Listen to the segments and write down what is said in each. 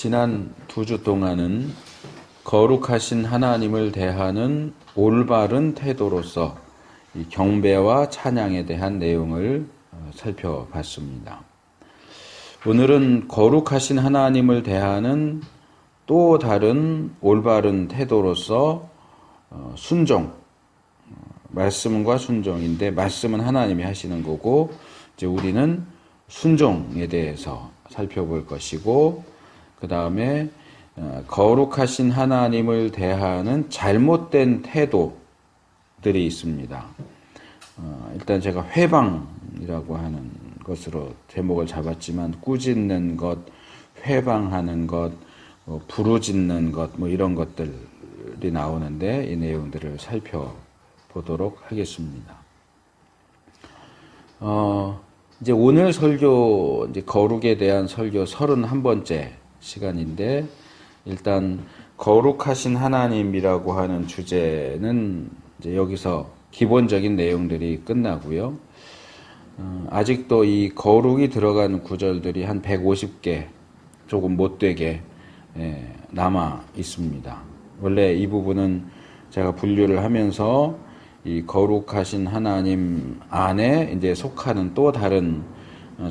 지난 2주 동안은 거룩하신 하나님을 대하는 올바른 태도로서 이 경배와 찬양에 대한 내용을 살펴봤습니다. 오늘은 거룩하신 하나님을 대하는 또 다른 올바른 태도로서 순종, 말씀과 순종인데, 말씀은 하나님이 하시는 거고 이제 우리는 순종에 대해서 살펴볼 것이고, 그 다음에 거룩하신 하나님을 대하는 잘못된 태도들이 있습니다. 일단 제가 회방이라고 하는 것으로 제목을 잡았지만, 꾸짖는 것, 회방하는 것, 부르짖는 것, 이런 것들이 나오는데 이 내용들을 살펴보도록 하겠습니다. 이제 오늘 설교, 이제 거룩에 대한 설교 31번째 시간인데, 일단 거룩하신 하나님이라고 하는 주제는 이제 여기서 기본적인 내용들이 끝나고요. 아직도 이 거룩이 들어가는 구절들이 한 150개 조금 못되게 남아 있습니다. 원래 이 부분은 제가 분류를 하면서 이 거룩하신 하나님 안에 이제 속하는 또 다른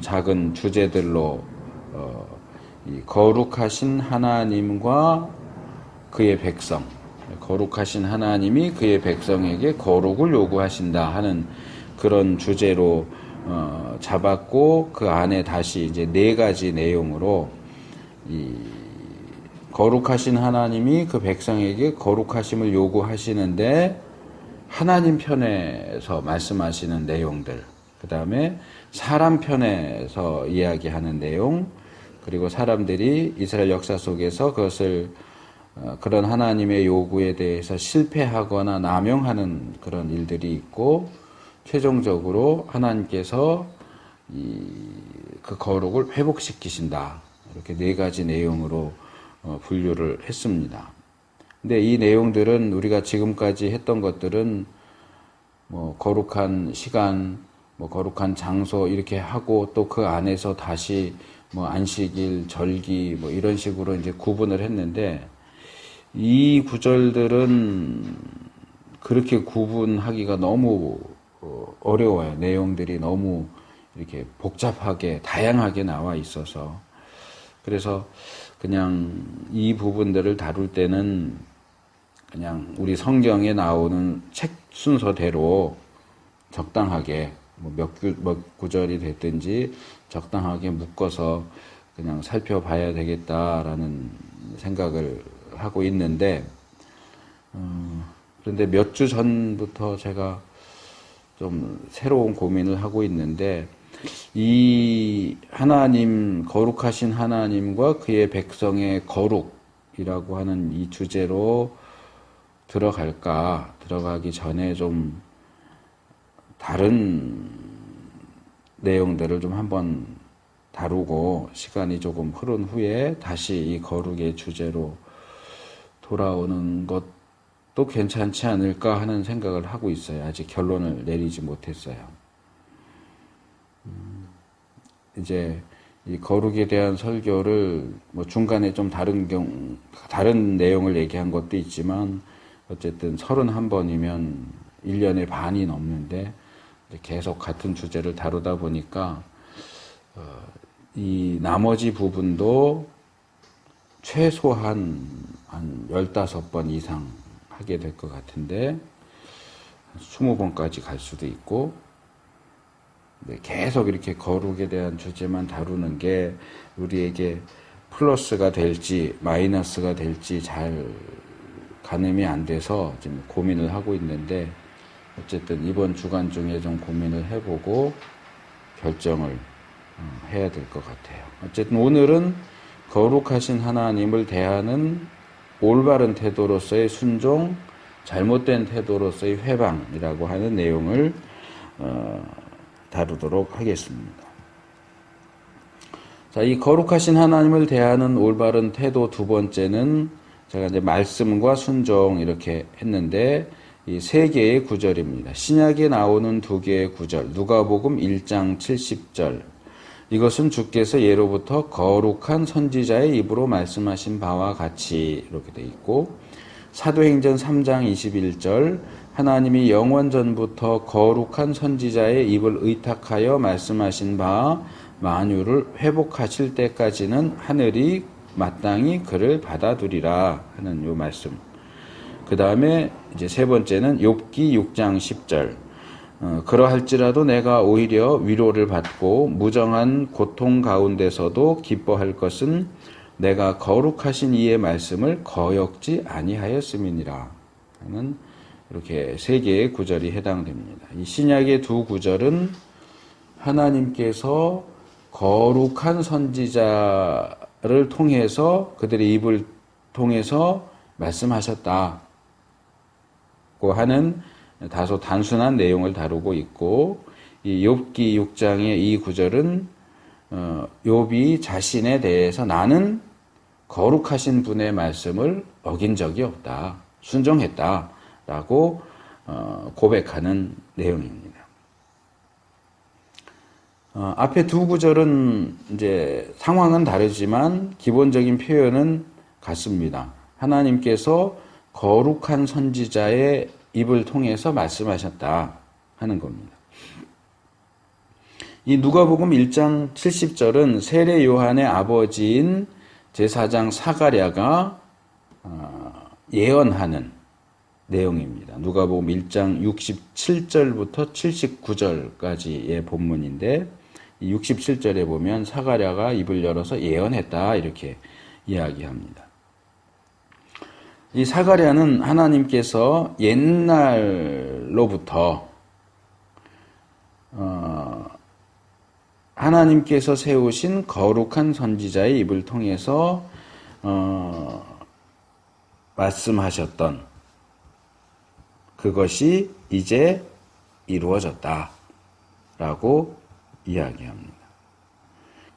작은 주제들로 이 거룩하신 하나님과 그의 백성, 거룩하신 하나님이 그의 백성에게 거룩을 요구하신다 하는 그런 주제로 잡았고, 그 안에 다시 이제 4가지 내용으로 이 거룩하신 하나님이 그 백성에게 거룩하심을 요구하시는데 하나님 편에서 말씀하시는 내용들, 그 다음에 사람 편에서 이야기하는 내용, 그리고 사람들이 이스라엘 역사 속에서 그것을 그런 하나님의 요구에 대해서 실패하거나 남용하는 그런 일들이 있고, 최종적으로 하나님께서 그 거룩을 회복시키신다, 이렇게 4가지 내용으로 분류를 했습니다. 근데 이 내용들은 우리가 지금까지 했던 것들은 거룩한 시간, 거룩한 장소 이렇게 하고, 또 그 안에서 다시 안식일, 절기 이런 식으로 이제 구분을 했는데, 이 구절들은 그렇게 구분하기가 너무 어려워요. 내용들이 너무 이렇게 복잡하게 다양하게 나와 있어서. 그래서 그냥 이 부분들을 다룰 때는 그냥 우리 성경에 나오는 책 순서대로 적당하게 몇 구절이 됐든지 적당하게 묶어서 그냥 살펴봐야 되겠다라는 생각을 하고 있는데, 그런데 몇 주 전부터 제가 좀 새로운 고민을 하고 있는데, 이 하나님, 거룩하신 하나님과 그의 백성의 거룩이라고 하는 이 주제로 들어가기 전에 좀 다른 내용들을 좀 한번 다루고, 시간이 조금 흐른 후에 다시 이 거룩의 주제로 돌아오는 것도 괜찮지 않을까 하는 생각을 하고 있어요. 아직 결론을 내리지 못했어요. 이제 이 거룩에 대한 설교를 중간에 좀 다른 내용을 얘기한 것도 있지만, 어쨌든 31번이면 1년의 반이 넘는데 계속 같은 주제를 다루다 보니까 이 나머지 부분도 최소한 한 15번 이상 하게 될 것 같은데, 20번까지 갈 수도 있고, 계속 이렇게 거룩에 대한 주제만 다루는 게 우리에게 플러스가 될지 마이너스가 될지 잘 가늠이 안 돼서 지금 고민을 하고 있는데, 어쨌든 이번 주간 중에 좀 고민을 해보고 결정을 해야 될 것 같아요. 어쨌든 오늘은 거룩하신 하나님을 대하는 올바른 태도로서의 순종, 잘못된 태도로서의 회방이라고 하는 내용을 다루도록 하겠습니다. 자, 이 거룩하신 하나님을 대하는 올바른 태도 2번째는 제가 이제 말씀과 순종 이렇게 했는데, 이 3개의 구절입니다. 신약에 나오는 2개의 구절, 누가복음 1장 70절, 이것은 주께서 예로부터 거룩한 선지자의 입으로 말씀하신 바와 같이 이렇게 돼 있고, 사도행전 3장 21절 하나님이 영원 전부터 거룩한 선지자의 입을 의탁하여 말씀하신 바 만유를 회복하실 때까지는 하늘이 마땅히 그를 받아두리라 하는 요 말씀. 그 다음에 이제 세 번째는 욥기 6장 10절. 그러할지라도 내가 오히려 위로를 받고 무정한 고통 가운데서도 기뻐할 것은 내가 거룩하신 이의 말씀을 거역지 아니하였음이니라 하는 이렇게 세 개의 구절이 해당됩니다. 이 신약의 두 구절은 하나님께서 거룩한 선지자를 통해서 그들의 입을 통해서 말씀하셨다고 하는 다소 단순한 내용을 다루고 있고, 이 욥기 6장의 이 구절은 욥이 자신에 대해서 나는 거룩하신 분의 말씀을 어긴 적이 없다, 순종했다라고 고백하는 내용입니다. 앞에 두 구절은 이제 상황은 다르지만 기본적인 표현은 같습니다. 하나님께서 거룩한 선지자의 입을 통해서 말씀하셨다 하는 겁니다. 이 누가복음 1장 70절은 세례 요한의 아버지인 제사장 사가랴가 예언하는 내용입니다. 누가복음 1장 67절부터 79절까지의 본문인데, 이 67절에 보면 사가랴가 입을 열어서 예언했다 이렇게 이야기합니다. 이 사가랴는 하나님께서 옛날로부터 하나님께서 세우신 거룩한 선지자의 입을 통해서 말씀하셨던 그것이 이제 이루어졌다라고 이야기합니다.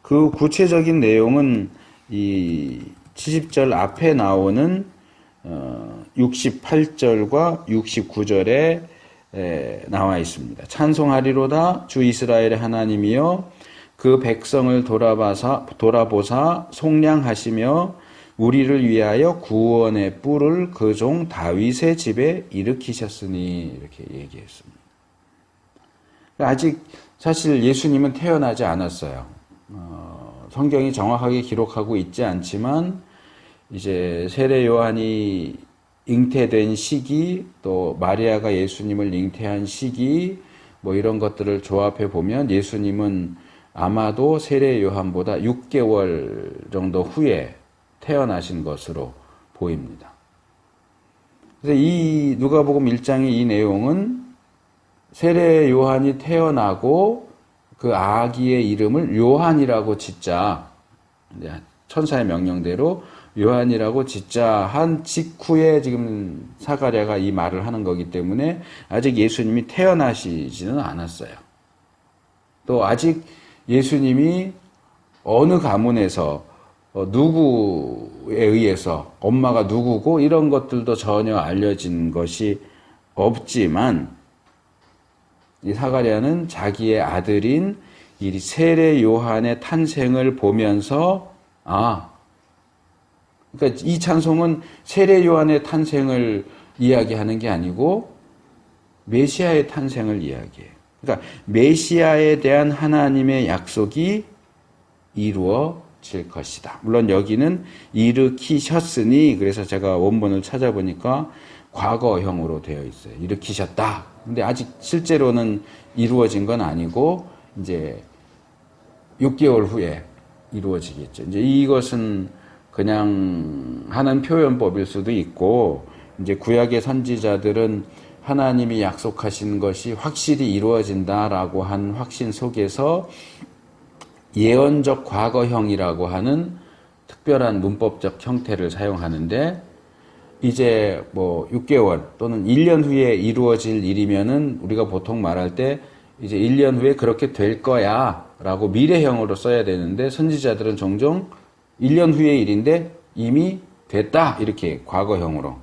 그 구체적인 내용은 이 70절 앞에 나오는 68절과 69절에 나와 있습니다. 찬송하리로다 주 이스라엘의 하나님이여 그 백성을 돌아보사 속량하시며 우리를 위하여 구원의 뿔을 그 종 다윗의 집에 일으키셨으니 이렇게 얘기했습니다. 아직 사실 예수님은 태어나지 않았어요. 성경이 정확하게 기록하고 있지 않지만 이제 세례 요한이 잉태된 시기, 또 마리아가 예수님을 잉태한 시기, 뭐 이런 것들을 조합해 보면 예수님은 아마도 세례 요한보다 6개월 정도 후에 태어나신 것으로 보입니다. 그래서 이 누가복음 1장의 이 내용은 세례 요한이 태어나고 그 아기의 이름을 요한이라고 짓자, 천사의 명령대로 요한이라고 짓자 한 직후에 지금 사가랴가 이 말을 하는 거기 때문에 아직 예수님이 태어나시지는 않았어요. 또 아직 예수님이 어느 가문에서 누구에 의해서 엄마가 누구고 이런 것들도 전혀 알려진 것이 없지만 이 사가랴는 자기의 아들인 이 세례 요한의 탄생을 보면서 그러니까 이 찬송은 세례 요한의 탄생을 이야기하는 게 아니고 메시아의 탄생을 이야기해요. 그러니까 메시아에 대한 하나님의 약속이 이루어질 것이다. 물론 여기는 일으키셨으니, 그래서 제가 원본을 찾아보니까 과거형으로 되어 있어요. 일으키셨다. 근데 아직 실제로는 이루어진 건 아니고 이제 6개월 후에 이루어지겠죠. 이제 이것은 그냥 하는 표현법일 수도 있고, 이제 구약의 선지자들은 하나님이 약속하신 것이 확실히 이루어진다라고 한 확신 속에서 예언적 과거형이라고 하는 특별한 문법적 형태를 사용하는데, 이제 뭐 6개월 또는 1년 후에 이루어질 일이면은 우리가 보통 말할 때 이제 1년 후에 그렇게 될 거야 라고 미래형으로 써야 되는데, 선지자들은 종종 1년 후의 일인데 이미 됐다 이렇게 과거형으로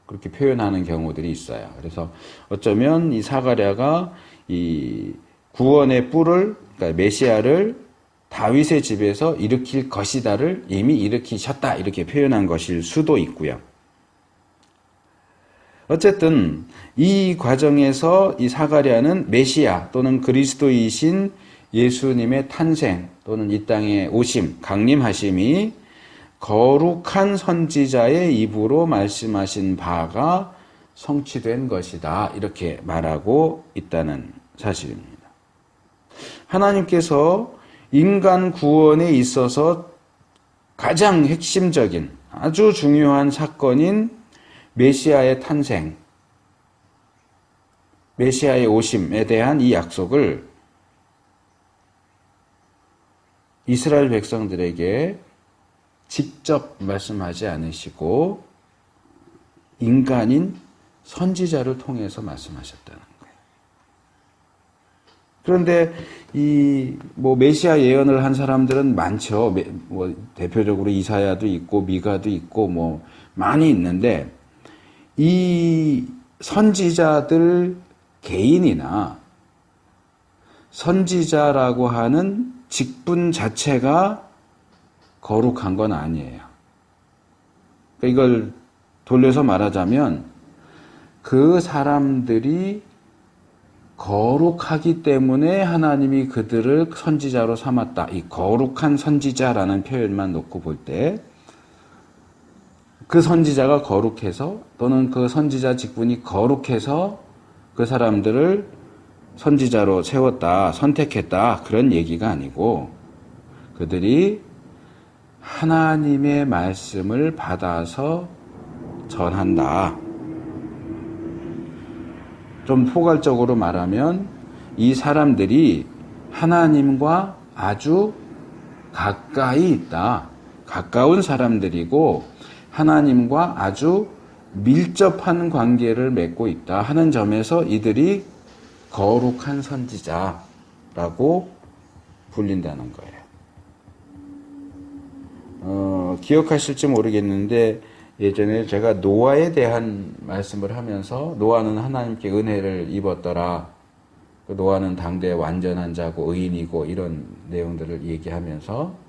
그렇게 표현하는 경우들이 있어요. 그래서 어쩌면 이 사가랴가 이 구원의 뿔을 그러니까 메시아를 다윗의 집에서 일으킬 것이다를 이미 일으키셨다 이렇게 표현한 것일 수도 있고요. 어쨌든 이 과정에서 이 사가랴는 메시아 또는 그리스도이신 예수님의 탄생 또는 이 땅에 오심, 강림하심이 거룩한 선지자의 입으로 말씀하신 바가 성취된 것이다 이렇게 말하고 있다는 사실입니다. 하나님께서 인간 구원에 있어서 가장 핵심적인 아주 중요한 사건인 메시아의 탄생, 메시아의 오심에 대한 이 약속을 이스라엘 백성들에게 직접 말씀하지 않으시고 인간인 선지자를 통해서 말씀하셨다는 거예요. 그런데 메시아 예언을 한 사람들은 많죠. 대표적으로 이사야도 있고 미가도 있고 많이 있는데 이 선지자들 개인이나 선지자라고 하는 직분 자체가 거룩한 건 아니에요. 이걸 돌려서 말하자면 그 사람들이 거룩하기 때문에 하나님이 그들을 선지자로 삼았다. 이 거룩한 선지자라는 표현만 놓고 볼 때 그 선지자가 거룩해서 또는 그 선지자 직분이 거룩해서 그 사람들을 선지자로 세웠다, 선택했다 그런 얘기가 아니고 그들이 하나님의 말씀을 받아서 전한다. 좀 포괄적으로 말하면 이 사람들이 하나님과 아주 가까이 있다. 가까운 사람들이고 하나님과 아주 밀접한 관계를 맺고 있다 하는 점에서 이들이 거룩한 선지자라고 불린다는 거예요. 기억하실지 모르겠는데 예전에 제가 노아에 대한 말씀을 하면서 노아는 하나님께 은혜를 입었더라. 노아는 당대 완전한 자고 의인이고 이런 내용들을 얘기하면서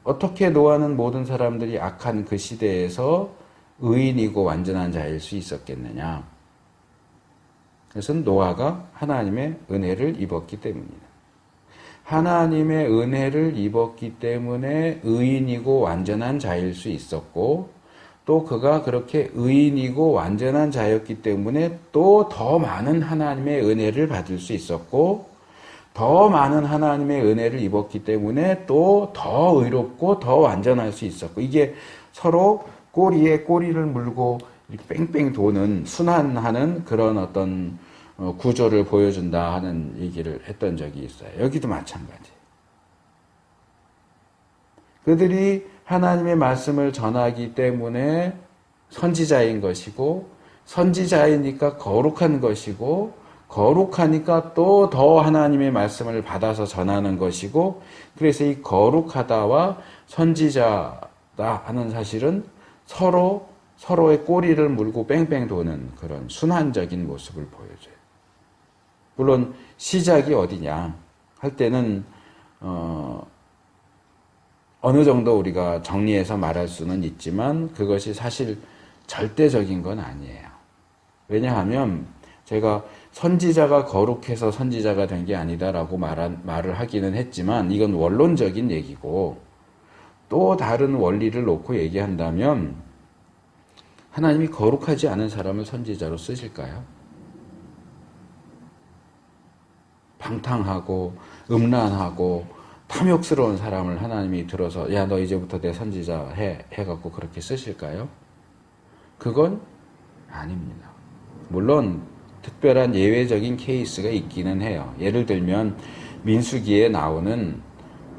어떻게 노아는 모든 사람들이 악한 그 시대에서 의인이고 완전한 자일 수 있었겠느냐. 그것은 노아가 하나님의 은혜를 입었기 때문이다. 하나님의 은혜를 입었기 때문에 의인이고 완전한 자일 수 있었고 또 그가 그렇게 의인이고 완전한 자였기 때문에 또 더 많은 하나님의 은혜를 받을 수 있었고 더 많은 하나님의 은혜를 입었기 때문에 또 더 의롭고 더 완전할 수 있었고 이게 서로 꼬리에 꼬리를 물고 이렇게 뺑뺑 도는 순환하는 그런 어떤 구조를 보여준다 하는 얘기를 했던 적이 있어요. 여기도 마찬가지. 그들이 하나님의 말씀을 전하기 때문에 선지자인 것이고 선지자이니까 거룩한 것이고 거룩하니까 또 더 하나님의 말씀을 받아서 전하는 것이고 그래서 이 거룩하다와 선지자다 하는 사실은 서로의 꼬리를 물고 뺑뺑 도는 그런 순환적인 모습을 보여줘요. 물론 시작이 어디냐 할 때는 어느 정도 우리가 정리해서 말할 수는 있지만 그것이 사실 절대적인 건 아니에요. 왜냐하면 제가 선지자가 거룩해서 선지자가 된 게 아니다라고 말을 하기는 했지만 이건 원론적인 얘기고 또 다른 원리를 놓고 얘기한다면 하나님이 거룩하지 않은 사람을 선지자로 쓰실까요? 방탕하고 음란하고 탐욕스러운 사람을 하나님이 들어서 야 너 이제부터 내 선지자 해갖고 그렇게 쓰실까요? 그건 아닙니다. 물론 특별한 예외적인 케이스가 있기는 해요. 예를 들면 민수기에 나오는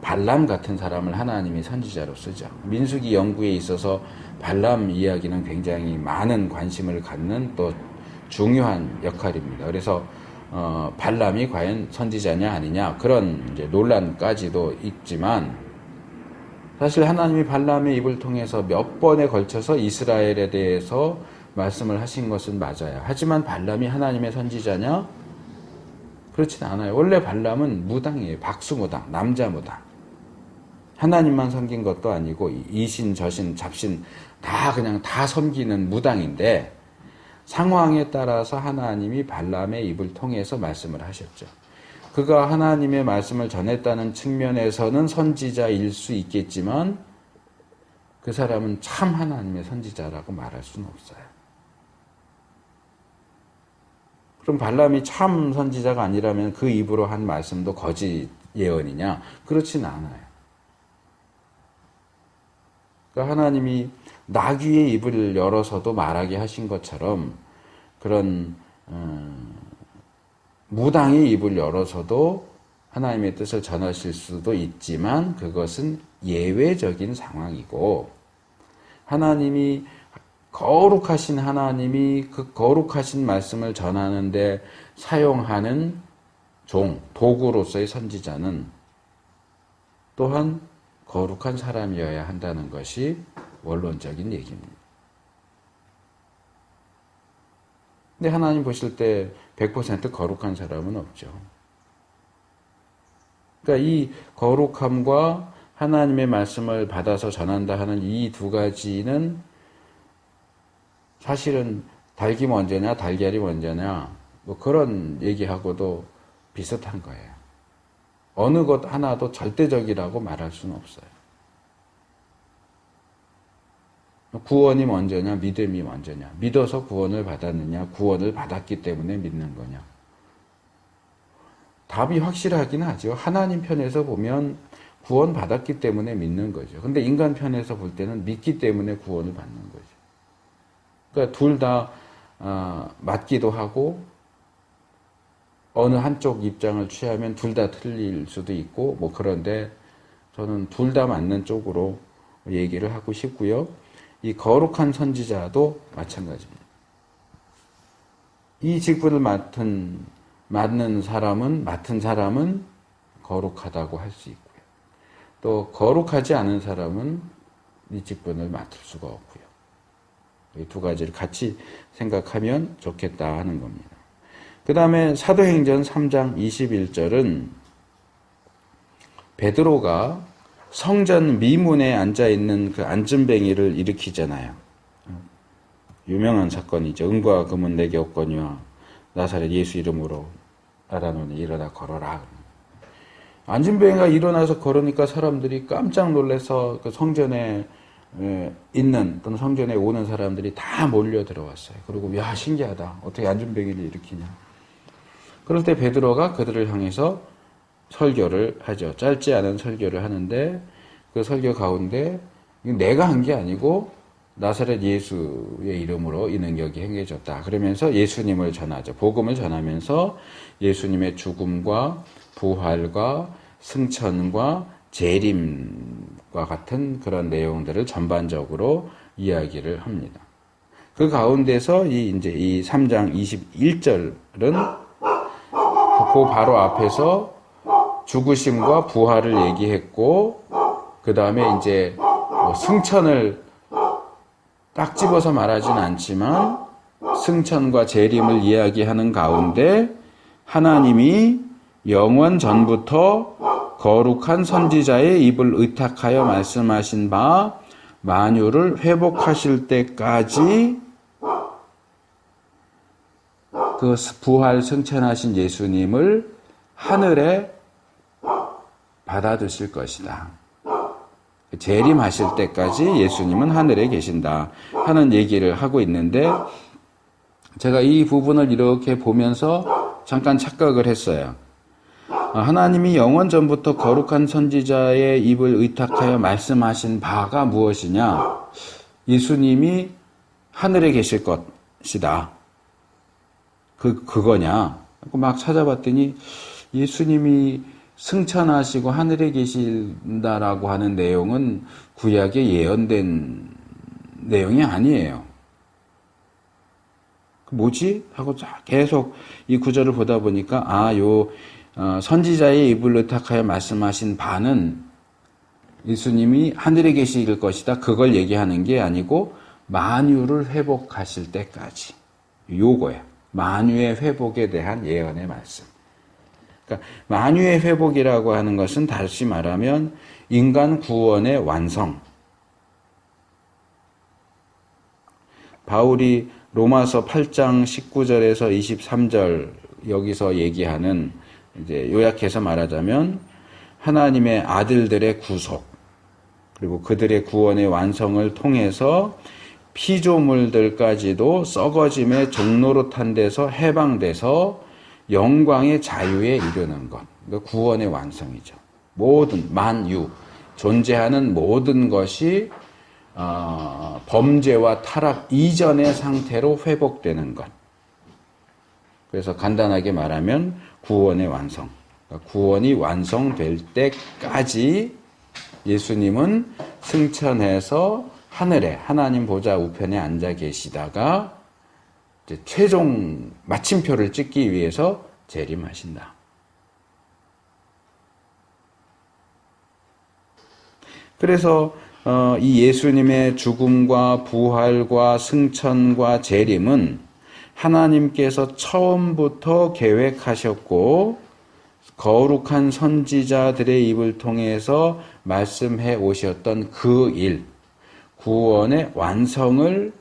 발람 같은 사람을 하나님이 선지자로 쓰죠. 민수기 연구에 있어서 발람 이야기는 굉장히 많은 관심을 갖는 또 중요한 역할입니다. 그래서 발람이 과연 선지자냐 아니냐 그런 이제 논란까지도 있지만 사실 하나님이 발람의 입을 통해서 몇 번에 걸쳐서 이스라엘에 대해서 말씀을 하신 것은 맞아요. 하지만 발람이 하나님의 선지자냐? 그렇진 않아요. 원래 발람은 무당이에요. 박수무당, 남자무당. 하나님만 섬긴 것도 아니고 이신, 저신, 잡신 다 그냥 다 섬기는 무당인데 상황에 따라서 하나님이 발람의 입을 통해서 말씀을 하셨죠. 그가 하나님의 말씀을 전했다는 측면에서는 선지자일 수 있겠지만 그 사람은 참 하나님의 선지자라고 말할 수는 없어요. 그럼 발람이 참 선지자가 아니라면 그 입으로 한 말씀도 거짓 예언이냐? 그렇지는 않아요. 그러니까 하나님이 나귀의 입을 열어서도 말하게 하신 것처럼 그런 무당의 입을 열어서도 하나님의 뜻을 전하실 수도 있지만 그것은 예외적인 상황이고 하나님이 거룩하신 하나님이 그 거룩하신 말씀을 전하는데 사용하는 도구로서의 선지자는 또한 거룩한 사람이어야 한다는 것이 원론적인 얘기입니다. 근데 하나님 보실 때 100% 거룩한 사람은 없죠. 그러니까 이 거룩함과 하나님의 말씀을 받아서 전한다 하는 이 두 가지는 사실은 닭이 먼저냐 달걀이 먼저냐 뭐 그런 얘기하고도 비슷한 거예요. 어느 것 하나도 절대적이라고 말할 수는 없어요. 구원이 먼저냐 믿음이 먼저냐, 믿어서 구원을 받았느냐 구원을 받았기 때문에 믿는 거냐. 답이 확실하긴 하죠. 하나님 편에서 보면 구원 받았기 때문에 믿는 거죠. 근데 인간 편에서 볼 때는 믿기 때문에 구원을 받는 거죠. 그러니까 둘 다 맞기도 하고 어느 한쪽 입장을 취하면 둘 다 틀릴 수도 있고 뭐 그런데 저는 둘 다 맞는 쪽으로 얘기를 하고 싶고요. 이 거룩한 선지자도 마찬가지입니다. 이 직분을 맡은 사람은 거룩하다고 할 수 있고요. 또 거룩하지 않은 사람은 이 직분을 맡을 수가 없고요. 이 두 가지를 같이 생각하면 좋겠다 하는 겁니다. 그 다음에 사도행전 3장 21절은 베드로가 성전 미문에 앉아있는 그 안전뱅이를 일으키잖아요. 유명한 사건이죠. 은과 금은 내게 없거니와 나사렛 예수 이름으로 알아노니 일어나 걸어라. 안전뱅이가 일어나서 걸으니까 사람들이 깜짝 놀라서 그 성전에 있는 또는 성전에 오는 사람들이 다 몰려 들어왔어요. 그리고 야 신기하다. 어떻게 안전뱅이를 일으키냐. 그럴 때 베드로가 그들을 향해서 설교를 하죠. 짧지 않은 설교를 하는데 그 설교 가운데 내가 한 게 아니고 나사렛 예수의 이름으로 이 능력이 행해졌다. 그러면서 예수님을 전하죠. 복음을 전하면서 예수님의 죽음과 부활과 승천과 재림과 같은 그런 내용들을 전반적으로 이야기를 합니다. 그 가운데서 이제 이 3장 21절은 그 바로 앞에서 죽으심과 부활을 얘기했고 그 다음에 이제 승천을 딱 집어서 말하진 않지만 승천과 재림을 이야기하는 가운데 하나님이 영원 전부터 거룩한 선지자의 입을 의탁하여 말씀하신 바 만유를 회복하실 때까지 그 부활 승천하신 예수님을 하늘에 받아두실 것이다. 재림하실 때까지 예수님은 하늘에 계신다 하는 얘기를 하고 있는데 제가 이 부분을 이렇게 보면서 잠깐 착각을 했어요. 하나님이 영원 전부터 거룩한 선지자의 입을 의탁하여 말씀하신 바가 무엇이냐? 예수님이 하늘에 계실 것이다. 그거냐? 막 찾아봤더니 예수님이 승천하시고 하늘에 계신다라고 하는 내용은 구약에 예언된 내용이 아니에요. 뭐지? 하고 계속 이 구절을 보다 보니까 선지자의 입을 의탁하여 말씀하신 바는 예수님이 하늘에 계실 것이다. 그걸 얘기하는 게 아니고 만유를 회복하실 때까지. 요거야. 만유의 회복에 대한 예언의 말씀. 그러니까 만유의 회복이라고 하는 것은 다시 말하면 인간 구원의 완성. 바울이 로마서 8장 19절에서 23절 여기서 얘기하는, 이제 요약해서 말하자면 하나님의 아들들의 구속, 그리고 그들의 구원의 완성을 통해서 피조물들까지도 썩어짐의 종노릇한 데서 해방돼서 영광의 자유에 이르는 것. 그러니까 구원의 완성이죠. 모든 만유, 존재하는 모든 것이 범죄와 타락 이전의 상태로 회복되는 것. 그래서 간단하게 말하면 구원의 완성. 그러니까 구원이 완성될 때까지 예수님은 승천해서 하늘에 하나님 보좌 우편에 앉아 계시다가 이제 최종 마침표를 찍기 위해서 재림하신다. 그래서 이 예수님의 죽음과 부활과 승천과 재림은 하나님께서 처음부터 계획하셨고 거룩한 선지자들의 입을 통해서 말씀해 오셨던 그 일, 구원의 완성을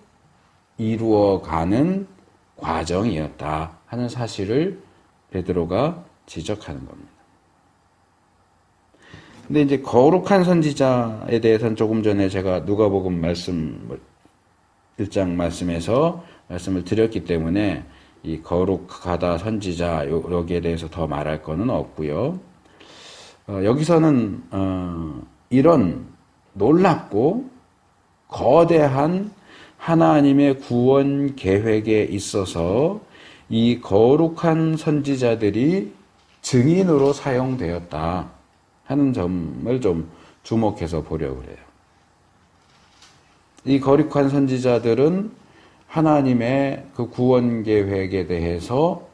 이루어가는 과정이었다 하는 사실을 베드로가 지적하는 겁니다. 근데 이제 거룩한 선지자에 대해서는 조금 전에 제가 누가복음 말씀 1장 말씀에서 말씀을 드렸기 때문에 이 거룩하다 선지자 여기에 대해서 더 말할 거는 없고요. 여기서는 이런 놀랍고 거대한 하나님의 구원 계획에 있어서 이 거룩한 선지자들이 증인으로 사용되었다 하는 점을 좀 주목해서 보려고 해요. 이 거룩한 선지자들은 하나님의 그 구원 계획에 대해서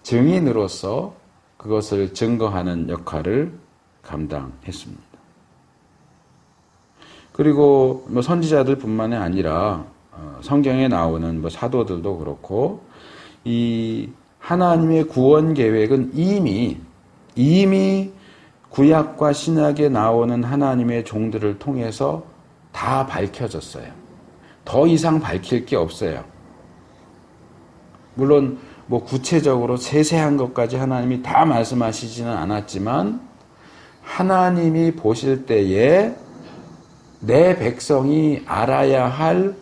증인으로서 그것을 증거하는 역할을 감당했습니다. 그리고 뭐 선지자들뿐만이 아니라 성경에 나오는 뭐 사도들도 그렇고 이 하나님의 구원 계획은 이미 구약과 신약에 나오는 하나님의 종들을 통해서 다 밝혀졌어요. 더 이상 밝힐 게 없어요. 물론 뭐 구체적으로 세세한 것까지 하나님이 다 말씀하시지는 않았지만 하나님이 보실 때에 내 백성이 알아야 할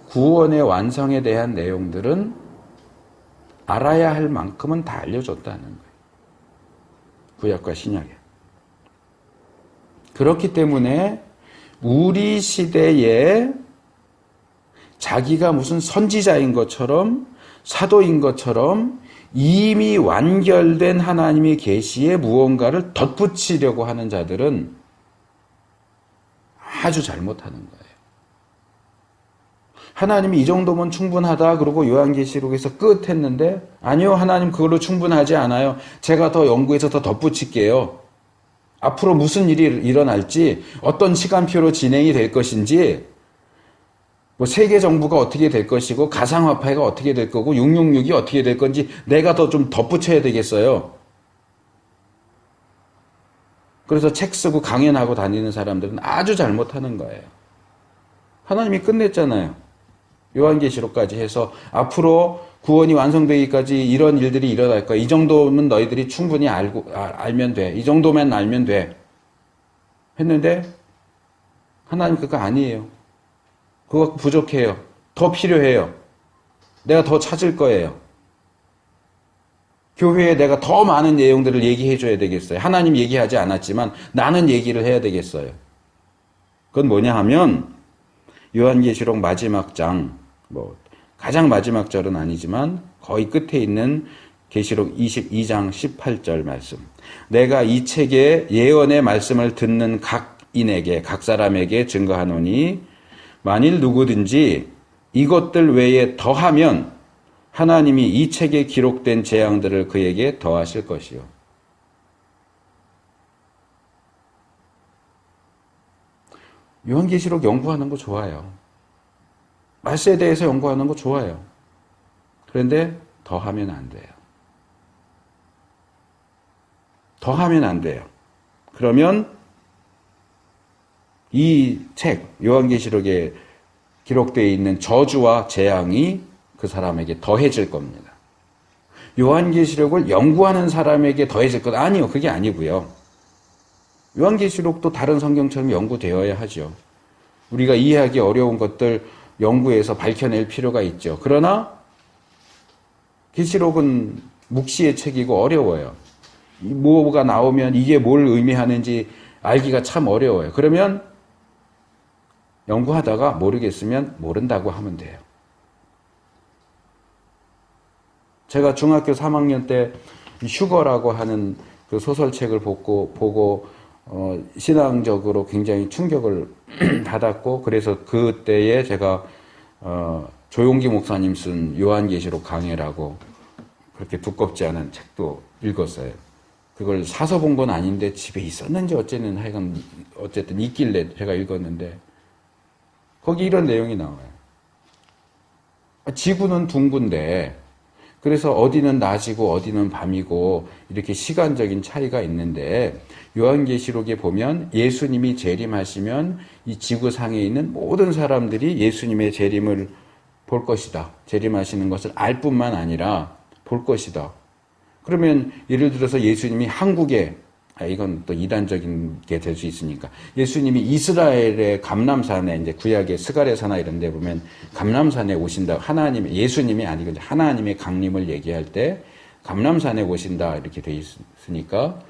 구원의 완성에 대한 내용들은 알아야 할 만큼은 다 알려줬다는 거예요. 구약과 신약에. 그렇기 때문에 우리 시대에 자기가 무슨 선지자인 것처럼 사도인 것처럼 이미 완결된 하나님의 계시에 무언가를 덧붙이려고 하는 자들은 아주 잘못하는 거예요. 하나님이 이 정도면 충분하다 그러고 요한계시록에서 끝 했는데 아니요, 하나님 그걸로 충분하지 않아요. 제가 더 연구해서 더 덧붙일게요. 앞으로 무슨 일이 일어날지, 어떤 시간표로 진행이 될 것인지, 뭐 세계 정부가 어떻게 될 것이고 가상화폐가 어떻게 될 거고 666이 어떻게 될 건지 내가 더 좀 덧붙여야 되겠어요. 그래서 책 쓰고 강연하고 다니는 사람들은 아주 잘못하는 거예요. 하나님이 끝냈잖아요. 요한계시록까지 해서 앞으로 구원이 완성되기까지 이런 일들이 일어날 거야. 이 정도면 너희들이 충분히 알면 돼. 이 정도만 알면 돼. 했는데 하나님 그거 아니에요. 그거 부족해요. 더 필요해요. 내가 더 찾을 거예요. 교회에 내가 더 많은 내용들을 얘기해 줘야 되겠어요. 하나님 얘기하지 않았지만 나는 얘기를 해야 되겠어요. 그건 뭐냐 하면 요한계시록 마지막 장, 뭐 가장 마지막 절은 아니지만 거의 끝에 있는 계시록 22장 18절 말씀. 내가 이 책의 예언의 말씀을 듣는 각 인에게, 각 사람에게 증거하노니 만일 누구든지 이것들 외에 더하면 하나님이 이 책에 기록된 재앙들을 그에게 더하실 것이요. 요한계시록 연구하는 거 좋아요. 말세에 대해서 연구하는 거 좋아요. 그런데 더하면 안 돼요. 더 하면 안 돼요. 그러면 이 책, 요한계시록에 기록되어 있는 저주와 재앙이 그 사람에게 더해질 겁니다. 요한계시록을 연구하는 사람에게 더해질 것 아니요. 그게 아니고요. 요한계시록도 다른 성경처럼 연구되어야 하죠. 우리가 이해하기 어려운 것들 연구해서 밝혀낼 필요가 있죠. 그러나 계시록은 묵시의 책이고 어려워요. 뭐가 나오면 이게 뭘 의미하는지 알기가 참 어려워요. 그러면 연구하다가 모르겠으면 모른다고 하면 돼요. 제가 중학교 3학년 때 휴거라고 하는 그 소설책을 보고 신앙적으로 굉장히 충격을 받았고, 그래서 그때에 제가 조용기 목사님 쓴 요한계시록 강해라고 그렇게 두껍지 않은 책도 읽었어요. 그걸 사서 본 건 아닌데 집에 있었는지 어쨌든 있길래 제가 읽었는데 거기 이런 내용이 나와요. 지구는 둥근데 그래서 어디는 낮이고 어디는 밤이고 이렇게 시간적인 차이가 있는데 요한계시록에 보면 예수님이 재림하시면 이 지구상에 있는 모든 사람들이 예수님의 재림을 볼 것이다. 재림하시는 것을 알 뿐만 아니라 볼 것이다. 그러면 예를 들어서 예수님이 한국에, 이건 또 이단적인 게 될 수 있으니까, 예수님이 이스라엘의 감람산에, 이제 구약의 스가랴서나 이런 데 보면 감람산에 오신다. 예수님이 아니고 이제 하나님의 강림을 얘기할 때 감람산에 오신다. 이렇게 돼 있으니까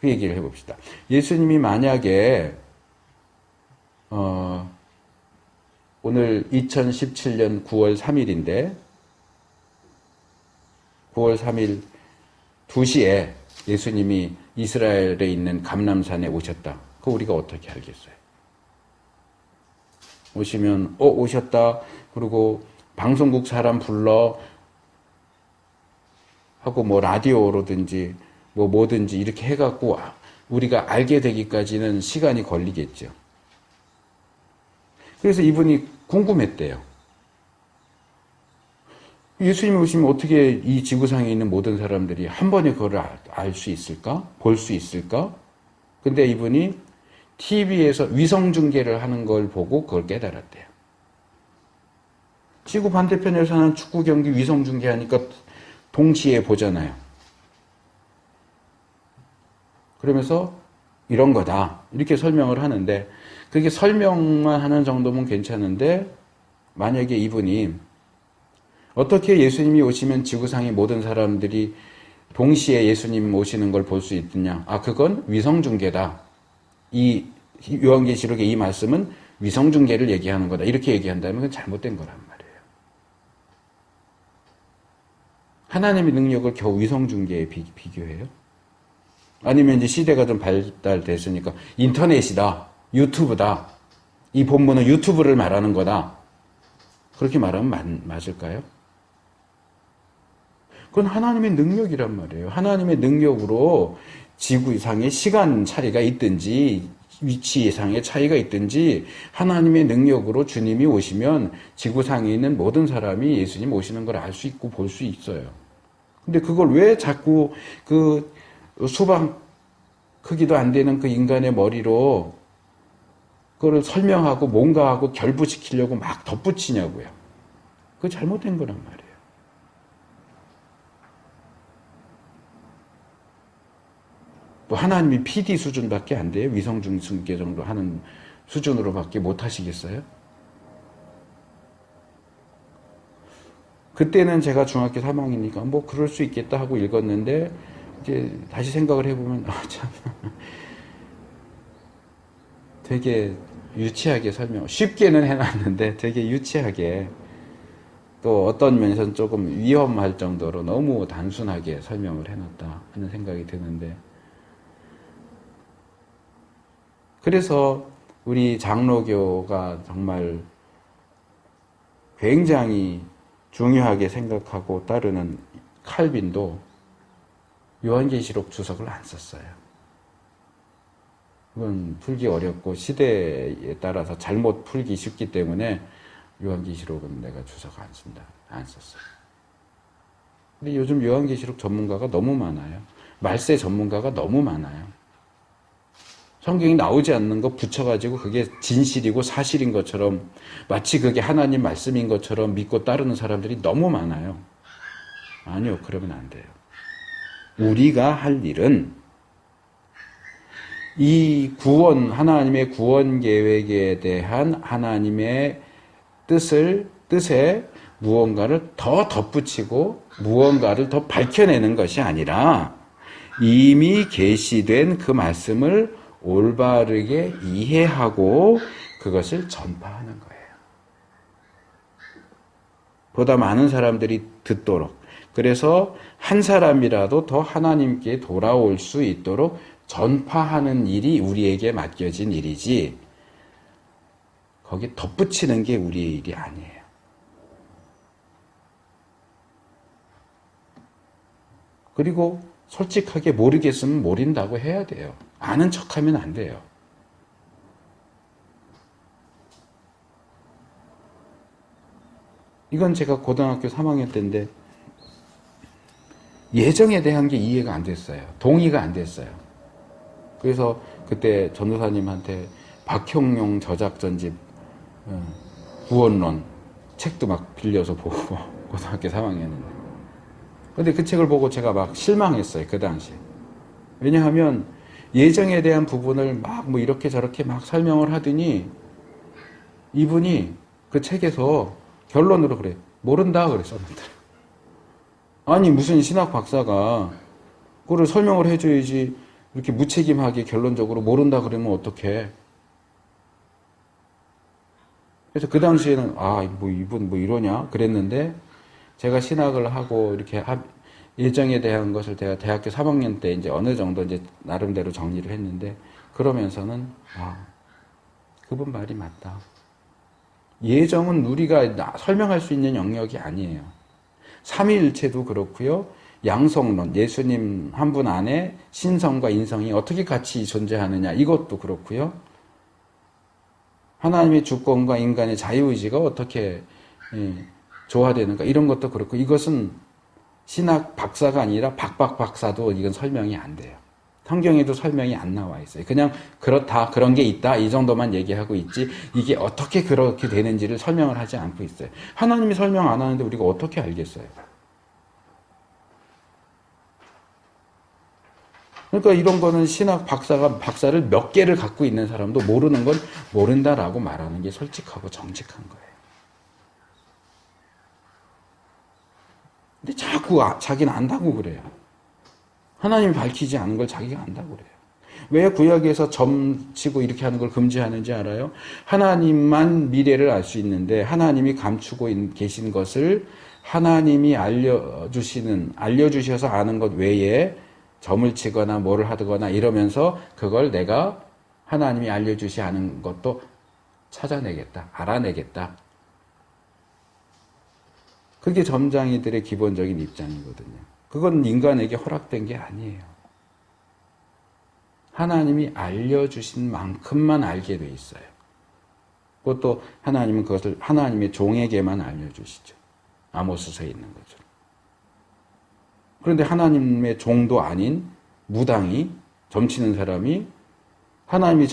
그 얘기를 해봅시다. 예수님이 만약에, 오늘 2017년 9월 3일인데, 9월 3일 2시에 예수님이 이스라엘에 있는 감람산에 오셨다. 그거 우리가 어떻게 알겠어요? 오시면 오셨다. 그리고 방송국 사람 불러 하고 뭐 라디오로든지 뭐 뭐든지 이렇게 해갖고 우리가 알게 되기까지는 시간이 걸리겠죠. 그래서 이분이 궁금했대요. 예수님이 오시면 어떻게 이 지구상에 있는 모든 사람들이 한 번에 그걸 알 수 있을까? 볼 수 있을까? 근데 이분이 TV에서 위성중계를 하는 걸 보고 그걸 깨달았대요. 지구 반대편에서 하는 축구 경기 위성중계하니까 동시에 보잖아요. 그러면서 이런 거다. 이렇게 설명을 하는데, 그게 설명만 하는 정도면 괜찮은데, 만약에 이분이 어떻게 예수님이 오시면 지구상의 모든 사람들이 동시에 예수님 오시는 걸 볼 수 있느냐? 그건 위성중계다. 이 요한계시록의 이 말씀은 위성중계를 얘기하는 거다. 이렇게 얘기한다면 그건 잘못된 거란 말이에요. 하나님의 능력을 겨우 위성중계에 비교해요? 아니면 이제 시대가 좀 발달됐으니까 인터넷이다. 유튜브다. 이 본문은 유튜브를 말하는 거다. 그렇게 말하면 맞을까요? 그건 하나님의 능력이란 말이에요. 하나님의 능력으로 지구상의 시간 차이가 있든지 위치상의 차이가 있든지 하나님의 능력으로 주님이 오시면 지구상에 있는 모든 사람이 예수님 오시는 걸 알 수 있고 볼 수 있어요. 근데 그걸 왜 자꾸 그 수박 크기도 안 되는 그 인간의 머리로 그걸 설명하고 뭔가 하고 결부시키려고 막 덧붙이냐고요. 그거 잘못된 거란 말이에요. 또 하나님이 PD 수준밖에 안 돼요? 위성중계 정도 하는 수준으로밖에 못 하시겠어요? 그때는 제가 중학교 3학년이니까 뭐 그럴 수 있겠다 하고 읽었는데 이제 다시 생각을 해보면 참 되게 유치하게 쉽게는 해놨는데 되게 유치하게, 또 어떤 면에서는 조금 위험할 정도로 너무 단순하게 설명을 해놨다 하는 생각이 드는데, 그래서 우리 장로교가 정말 굉장히 중요하게 생각하고 따르는 칼빈도 요한계시록 주석을 안 썼어요. 그건 풀기 어렵고 시대에 따라서 잘못 풀기 쉽기 때문에 요한계시록은 내가 주석 안 쓴다. 안 썼어요. 근데 요즘 요한계시록 전문가가 너무 많아요. 말세 전문가가 너무 많아요. 성경이 나오지 않는 거 붙여가지고 그게 진실이고 사실인 것처럼 마치 그게 하나님 말씀인 것처럼 믿고 따르는 사람들이 너무 많아요. 아니요, 그러면 안 돼요. 우리가 할 일은 이 구원, 하나님의 구원 계획에 대한 하나님의 뜻에 무언가를 더 덧붙이고 무언가를 더 밝혀내는 것이 아니라 이미 계시된 그 말씀을 올바르게 이해하고 그것을 전파하는 거예요. 보다 많은 사람들이 듣도록. 그래서 한 사람이라도 더 하나님께 돌아올 수 있도록 전파하는 일이 우리에게 맡겨진 일이지, 거기에 덧붙이는 게 우리의 일이 아니에요. 그리고 솔직하게 모르겠으면 모른다고 해야 돼요. 아는 척하면 안 돼요. 이건 제가 고등학교 3학년 때인데 예정에 대한 게 이해가 안 됐어요. 동의가 안 됐어요. 그래서 그때 전도사님한테 박형용 저작전집 구원론 책도 막 빌려서 보고 고등학교 3학년인데, 근데 그 책을 보고 제가 막 실망했어요. 그 당시에. 왜냐하면 예정에 대한 부분을 막 뭐 이렇게 저렇게 막 설명을 하더니 이분이 그 책에서 결론으로 그래. 모른다 그랬었는데. 아니 무슨 신학 박사가 그걸 설명을 해줘야지 이렇게 무책임하게 결론적으로 모른다 그러면 어떡해. 그래서 그 당시에는 뭐 이분 뭐 이러냐 그랬는데, 제가 신학을 하고 이렇게 예정에 대한 것을 제가 대학교 3학년 때 이제 어느 정도 이제 나름대로 정리를 했는데, 그러면서는 그분 말이 맞다. 예정은 우리가 설명할 수 있는 영역이 아니에요. 삼위일체도 그렇고요. 양성론, 예수님 한 분 안에 신성과 인성이 어떻게 같이 존재하느냐, 이것도 그렇고요. 하나님의 주권과 인간의 자유의지가 어떻게 조화되는가, 이런 것도 그렇고, 이것은 신학 박사가 아니라 박박 박사도 이건 설명이 안 돼요. 성경에도 설명이 안 나와 있어요. 그냥 그렇다, 그런 게 있다, 이 정도만 얘기하고 있지, 이게 어떻게 그렇게 되는지를 설명을 하지 않고 있어요. 하나님이 설명 안 하는데 우리가 어떻게 알겠어요? 그러니까 이런 거는 신학 박사를 몇 개를 갖고 있는 사람도 모르는 건 모른다라고 말하는 게 솔직하고 정직한 거예요. 근데 자꾸 자기는 안다고 그래요. 하나님이 밝히지 않은 걸 자기가 안다고 그래요. 왜 구약에서 점치고 이렇게 하는 걸 금지하는지 알아요? 하나님만 미래를 알 수 있는데 하나님이 감추고 계신 것을 하나님이 알려주셔서 아는 것 외에 점을 치거나 뭐를 하거나 이러면서 그걸 내가 하나님이 알려주시 않은 것도 찾아내겠다, 알아내겠다. 그게 점장이들의 기본적인 입장이거든요. 그건 인간에게 허락된 게 아니에요. 하나님이 알려주신 만큼만 알게 돼 있어요. 그것도 하나님은 그것을 하나님의 종에게만 알려주시죠. 아모스서에 있는 것처럼. 그런데 하나님의 종도 아닌 무당이, 점치는 사람이 하나님이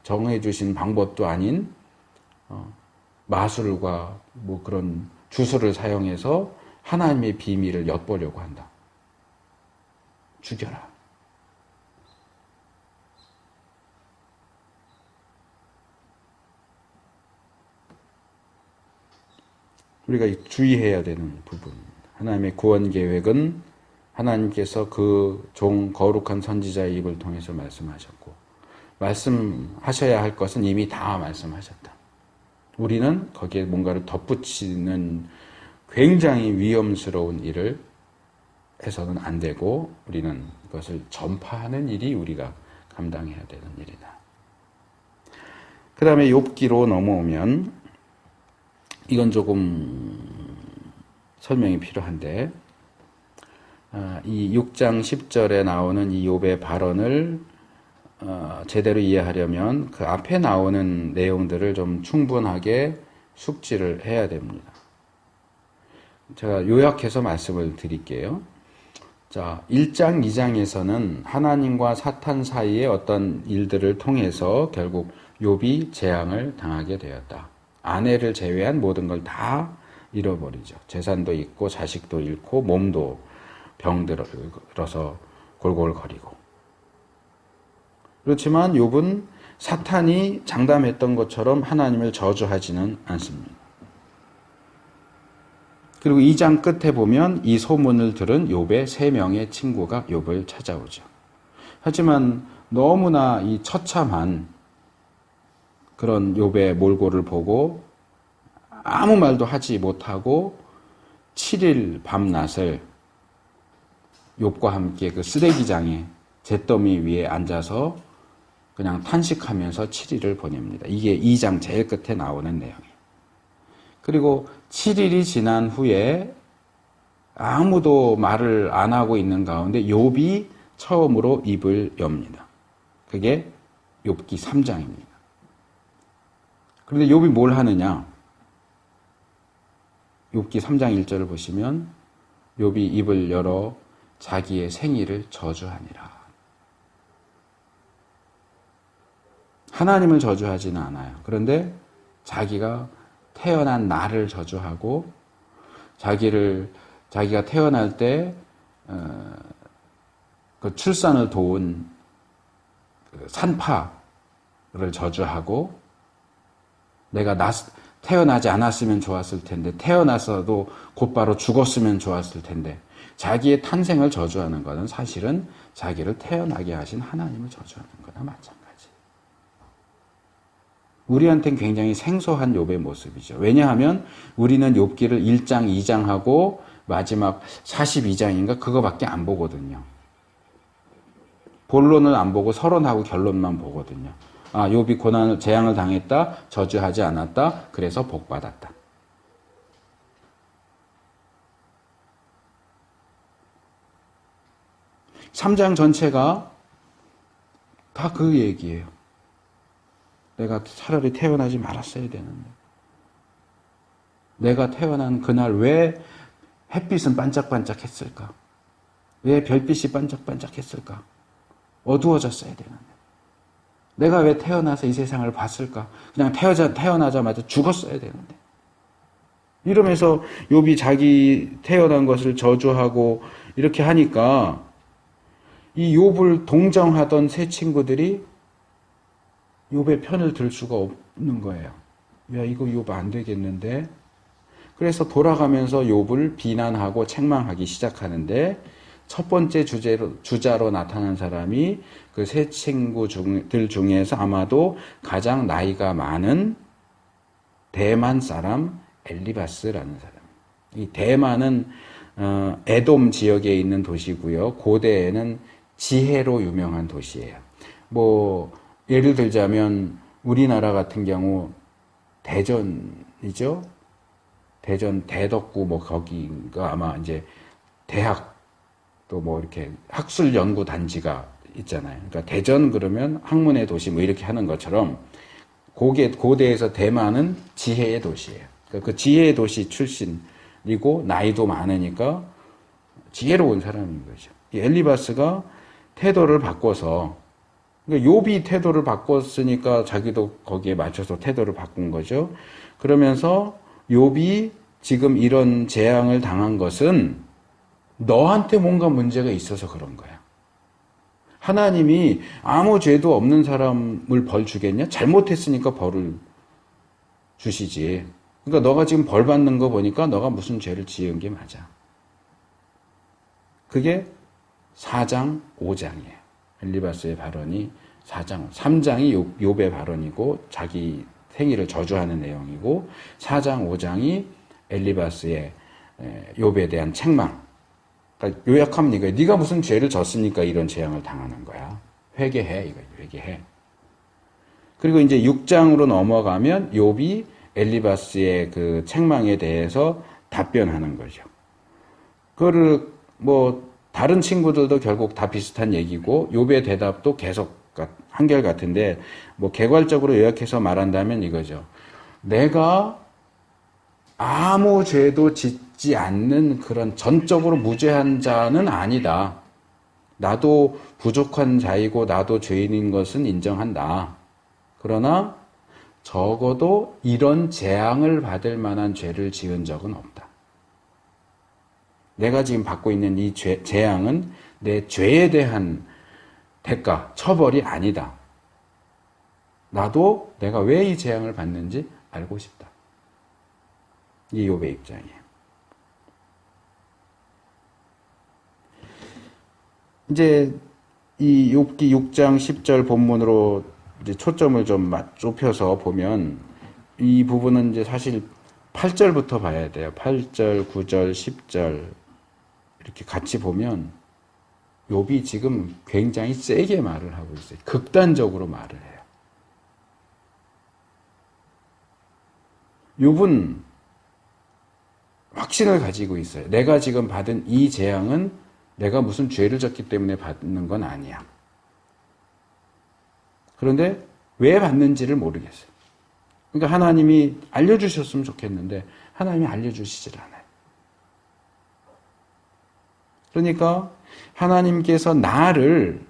정해주신 방법도 아닌 마술과 뭐 그런 주술을 사용해서 하나님의 비밀을 엿보려고 한다. 죽여라. 우리가 주의해야 되는 부분입니다. 하나님의 구원 계획은 하나님께서 그 종 거룩한 선지자의 입을 통해서 말씀하셨고, 말씀하셔야 할 것은 이미 다 말씀하셨다. 우리는 거기에 뭔가를 덧붙이는 굉장히 위험스러운 일을 해서는 안 되고, 우리는 그것을 전파하는 일이 우리가 감당해야 되는 일이다. 그 다음에 욥기로 넘어오면 이건 조금 설명이 필요한데, 이 6장 10절에 나오는 이 욥의 발언을 제대로 이해하려면 그 앞에 나오는 내용들을 좀 충분하게 숙지를 해야 됩니다. 제가 요약해서 말씀을 드릴게요. 자, 1장, 2장에서는 하나님과 사탄 사이의 어떤 일들을 통해서 결국 욥이 재앙을 당하게 되었다. 아내를 제외한 모든 걸 다 잃어버리죠. 재산도 잃고 자식도 잃고 몸도 병들어서 골골거리고. 그렇지만 욥은 사탄이 장담했던 것처럼 하나님을 저주하지는 않습니다. 그리고 2장 끝에 보면 이 소문을 들은 욥의 3명의 친구가 욥을 찾아오죠. 하지만 너무나 이 처참한 그런 욥의 몰골을 보고 아무 말도 하지 못하고 7일 밤낮을 욥과 함께 그 쓰레기장에 잿더미 위에 앉아서 그냥 탄식하면서 7일을 보냅니다. 이게 2장 제일 끝에 나오는 내용이에요. 그리고 7일이 지난 후에 아무도 말을 안 하고 있는 가운데 욥이 처음으로 입을 엽니다. 그게 욥기 3장입니다. 그런데 욥이 뭘 하느냐? 욥기 3장 1절을 보시면 욥이 입을 열어 자기의 생일을 저주하니라. 하나님을 저주하지는 않아요. 그런데 자기가 태어난 날을 저주하고 자기가 태어날 때 그 출산을 도운 그 산파를 저주하고 내가 태어나지 않았으면 좋았을 텐데 태어나서도 곧바로 죽었으면 좋았을 텐데 자기의 탄생을 저주하는 것은 사실은 자기를 태어나게 하신 하나님을 저주하는 거나 마찬가지. 우리한테는 굉장히 생소한 욥의 모습이죠. 왜냐하면 우리는 욥기를 1장, 2장하고 마지막 42장인가 그거밖에 안 보거든요. 본론을 안 보고 서론하고 결론만 보거든요. 아, 욥이 재앙을 당했다, 저주하지 않았다, 그래서 복받았다. (3장) 전체가 다 그 얘기예요. 내가 차라리 태어나지 말았어야 되는데. 내가 태어난 그날 왜 햇빛은 반짝반짝했을까? 왜 별빛이 반짝반짝했을까? 어두워졌어야 되는데. 내가 왜 태어나서 이 세상을 봤을까? 그냥 태어나자마자 죽었어야 되는데. 이러면서 욥이 자기 태어난 것을 저주하고 이렇게 하니까 이 욥을 동정하던 세 친구들이 욥의 편을 들 수가 없는 거예요. 야, 이거 욥 안 되겠는데? 그래서 돌아가면서 욥을 비난하고 책망하기 시작하는데 첫 번째 주자로 나타난 사람이 그 세 친구들 중에서 아마도 가장 나이가 많은 대만 사람 엘리바스라는 사람. 이 대만은 에돔 지역에 있는 도시고요. 고대에는 지혜로 유명한 도시예요. 예를 들자면 우리나라 같은 경우 대전이죠. 대전 대덕구 거기가 아마 이제 대학 또 이렇게 학술 연구 단지가 있잖아요. 그러니까 대전 그러면 학문의 도시 이렇게 하는 것처럼 고대에서 대만은 지혜의 도시예요. 그러니까 그 지혜의 도시 출신이고 나이도 많으니까 지혜로운 사람인 거죠. 이 엘리바스가 태도를 바꿔서 그러니까 욥이 태도를 바꿨으니까 자기도 거기에 맞춰서 태도를 바꾼 거죠. 그러면서 욥이 지금 이런 재앙을 당한 것은 너한테 뭔가 문제가 있어서 그런 거야. 하나님이 아무 죄도 없는 사람을 벌 주겠냐? 잘못했으니까 벌을 주시지. 그러니까 너가 지금 벌 받는 거 보니까 너가 무슨 죄를 지은 게 맞아. 그게 4장, 5장이에요. 엘리바스의 발언이 4장, 3장이 욥의 발언이고 자기 생일을 저주하는 내용이고 4장, 5장이 엘리바스의 욥에 대한 책망. 그러니까 요약하면 이거예요. 네가 무슨 죄를 졌으니까 이런 재앙을 당하는 거야. 회개해. 이거 회개해. 그리고 이제 6장으로 넘어가면 욥이 엘리바스의 그 책망에 대해서 답변하는 거죠. 그거를 다른 친구들도 결국 다 비슷한 얘기고 욥의 대답도 계속 한결같은데 개괄적으로 요약해서 말한다면 이거죠. 내가 아무 죄도 짓지 받지 않는 그런 전적으로 무죄한 자는 아니다. 나도 부족한 자이고 나도 죄인인 것은 인정한다. 그러나 적어도 이런 재앙을 받을 만한 죄를 지은 적은 없다. 내가 지금 받고 있는 이 재앙은 내 죄에 대한 대가, 처벌이 아니다. 나도 내가 왜 이 재앙을 받는지 알고 싶다. 이 욥의 입장이에요. 이제 이 욥기 6장 10절 본문으로 이제 초점을 좀 좁혀서 보면 이 부분은 이제 사실 8절부터 봐야 돼요. 8절, 9절, 10절 이렇게 같이 보면 욥이 지금 굉장히 세게 말을 하고 있어요. 극단적으로 말을 해요. 욥은 확신을 가지고 있어요. 내가 지금 받은 이 재앙은 내가 무슨 죄를 졌기 때문에 받는 건 아니야. 그런데 왜 받는지를 모르겠어요. 그러니까 하나님이 알려주셨으면 좋겠는데 하나님이 알려주시질 않아요. 그러니까 하나님께서 나를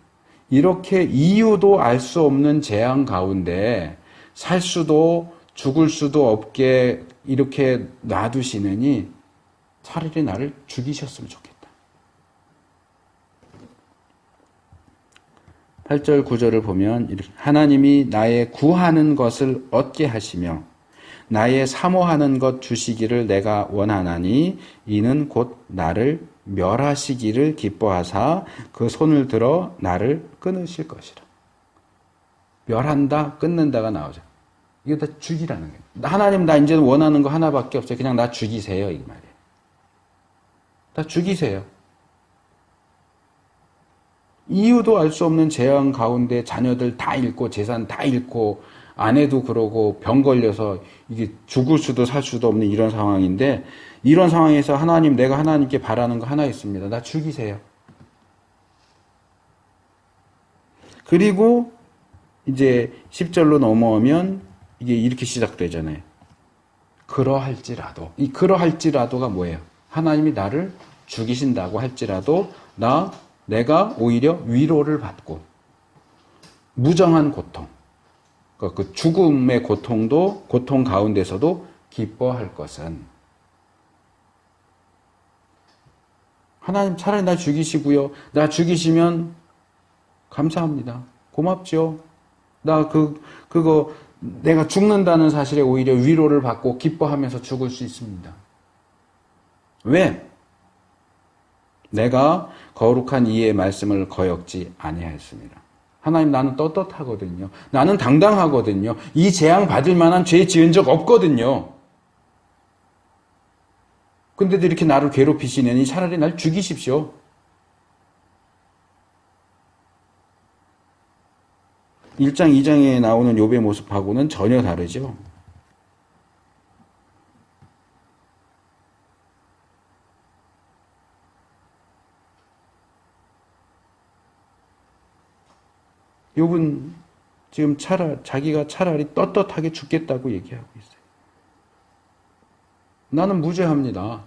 이렇게 이유도 알 수 없는 재앙 가운데 살 수도 죽을 수도 없게 이렇게 놔두시느니 차라리 나를 죽이셨으면 좋겠다. 8절 9절을 보면 하나님이 나의 구하는 것을 얻게 하시며 나의 사모하는 것 주시기를 내가 원하나니 이는 곧 나를 멸하시기를 기뻐하사 그 손을 들어 나를 끊으실 것이라. 멸한다, 끊는다가 나오죠. 이게 다 죽이라는 거예요. 하나님 나 이제는 원하는 거 하나밖에 없어요. 그냥 나 죽이세요, 이 말이에요. 다 죽이세요. 이유도 알 수 없는 재앙 가운데 자녀들 다 잃고 재산 다 잃고 아내도 그러고 병 걸려서 이게 죽을 수도 살 수도 없는 이런 상황인데 이런 상황에서 하나님 내가 하나님께 바라는 거 하나 있습니다. 나 죽이세요. 그리고 이제 10절로 넘어오면 이게 이렇게 시작되잖아요. 그러할지라도 이 그러할지라도가 뭐예요? 하나님이 나를 죽이신다고 할지라도 내가 오히려 위로를 받고 무정한 고통, 그러니까 그 죽음의 고통 가운데서도 기뻐할 것은 하나님 차라리 나 죽이시고요. 나 죽이시면 감사합니다. 고맙죠. 그거 내가 죽는다는 사실에 오히려 위로를 받고 기뻐하면서 죽을 수 있습니다. 왜? 내가 거룩한 이의 말씀을 거역지 아니하였습니다. 하나님 나는 떳떳하거든요. 나는 당당하거든요. 이 재앙 받을 만한 죄 지은 적 없거든요. 근데도 이렇게 나를 괴롭히시느니 차라리 날 죽이십시오. (1장) (2장에) 나오는 욥의 모습하고는 전혀 다르죠. 욥은 지금 자기가 차라리 떳떳하게 죽겠다고 얘기하고 있어요. 나는 무죄합니다.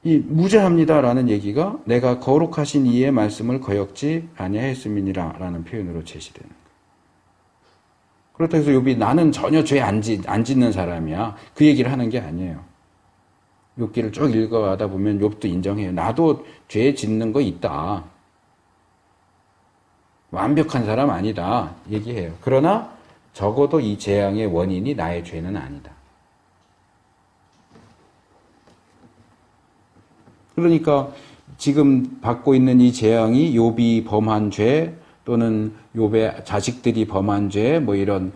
이 무죄합니다라는 얘기가 내가 거룩하신 이의 말씀을 거역지 아니하였음이니라라는 표현으로 제시되는 거예요. 그렇다고 해서 욥이 나는 전혀 죄 안 짓는 사람이야. 그 얘기를 하는 게 아니에요. 욥기를 쭉 읽어가다 보면 욥도 인정해요. 나도 죄 짓는 거 있다. 완벽한 사람 아니다. 얘기해요. 그러나 적어도 이 재앙의 원인이 나의 죄는 아니다. 그러니까 지금 받고 있는 이 재앙이 욥이 범한 죄 또는 욥의 자식들이 범한 죄 뭐 이런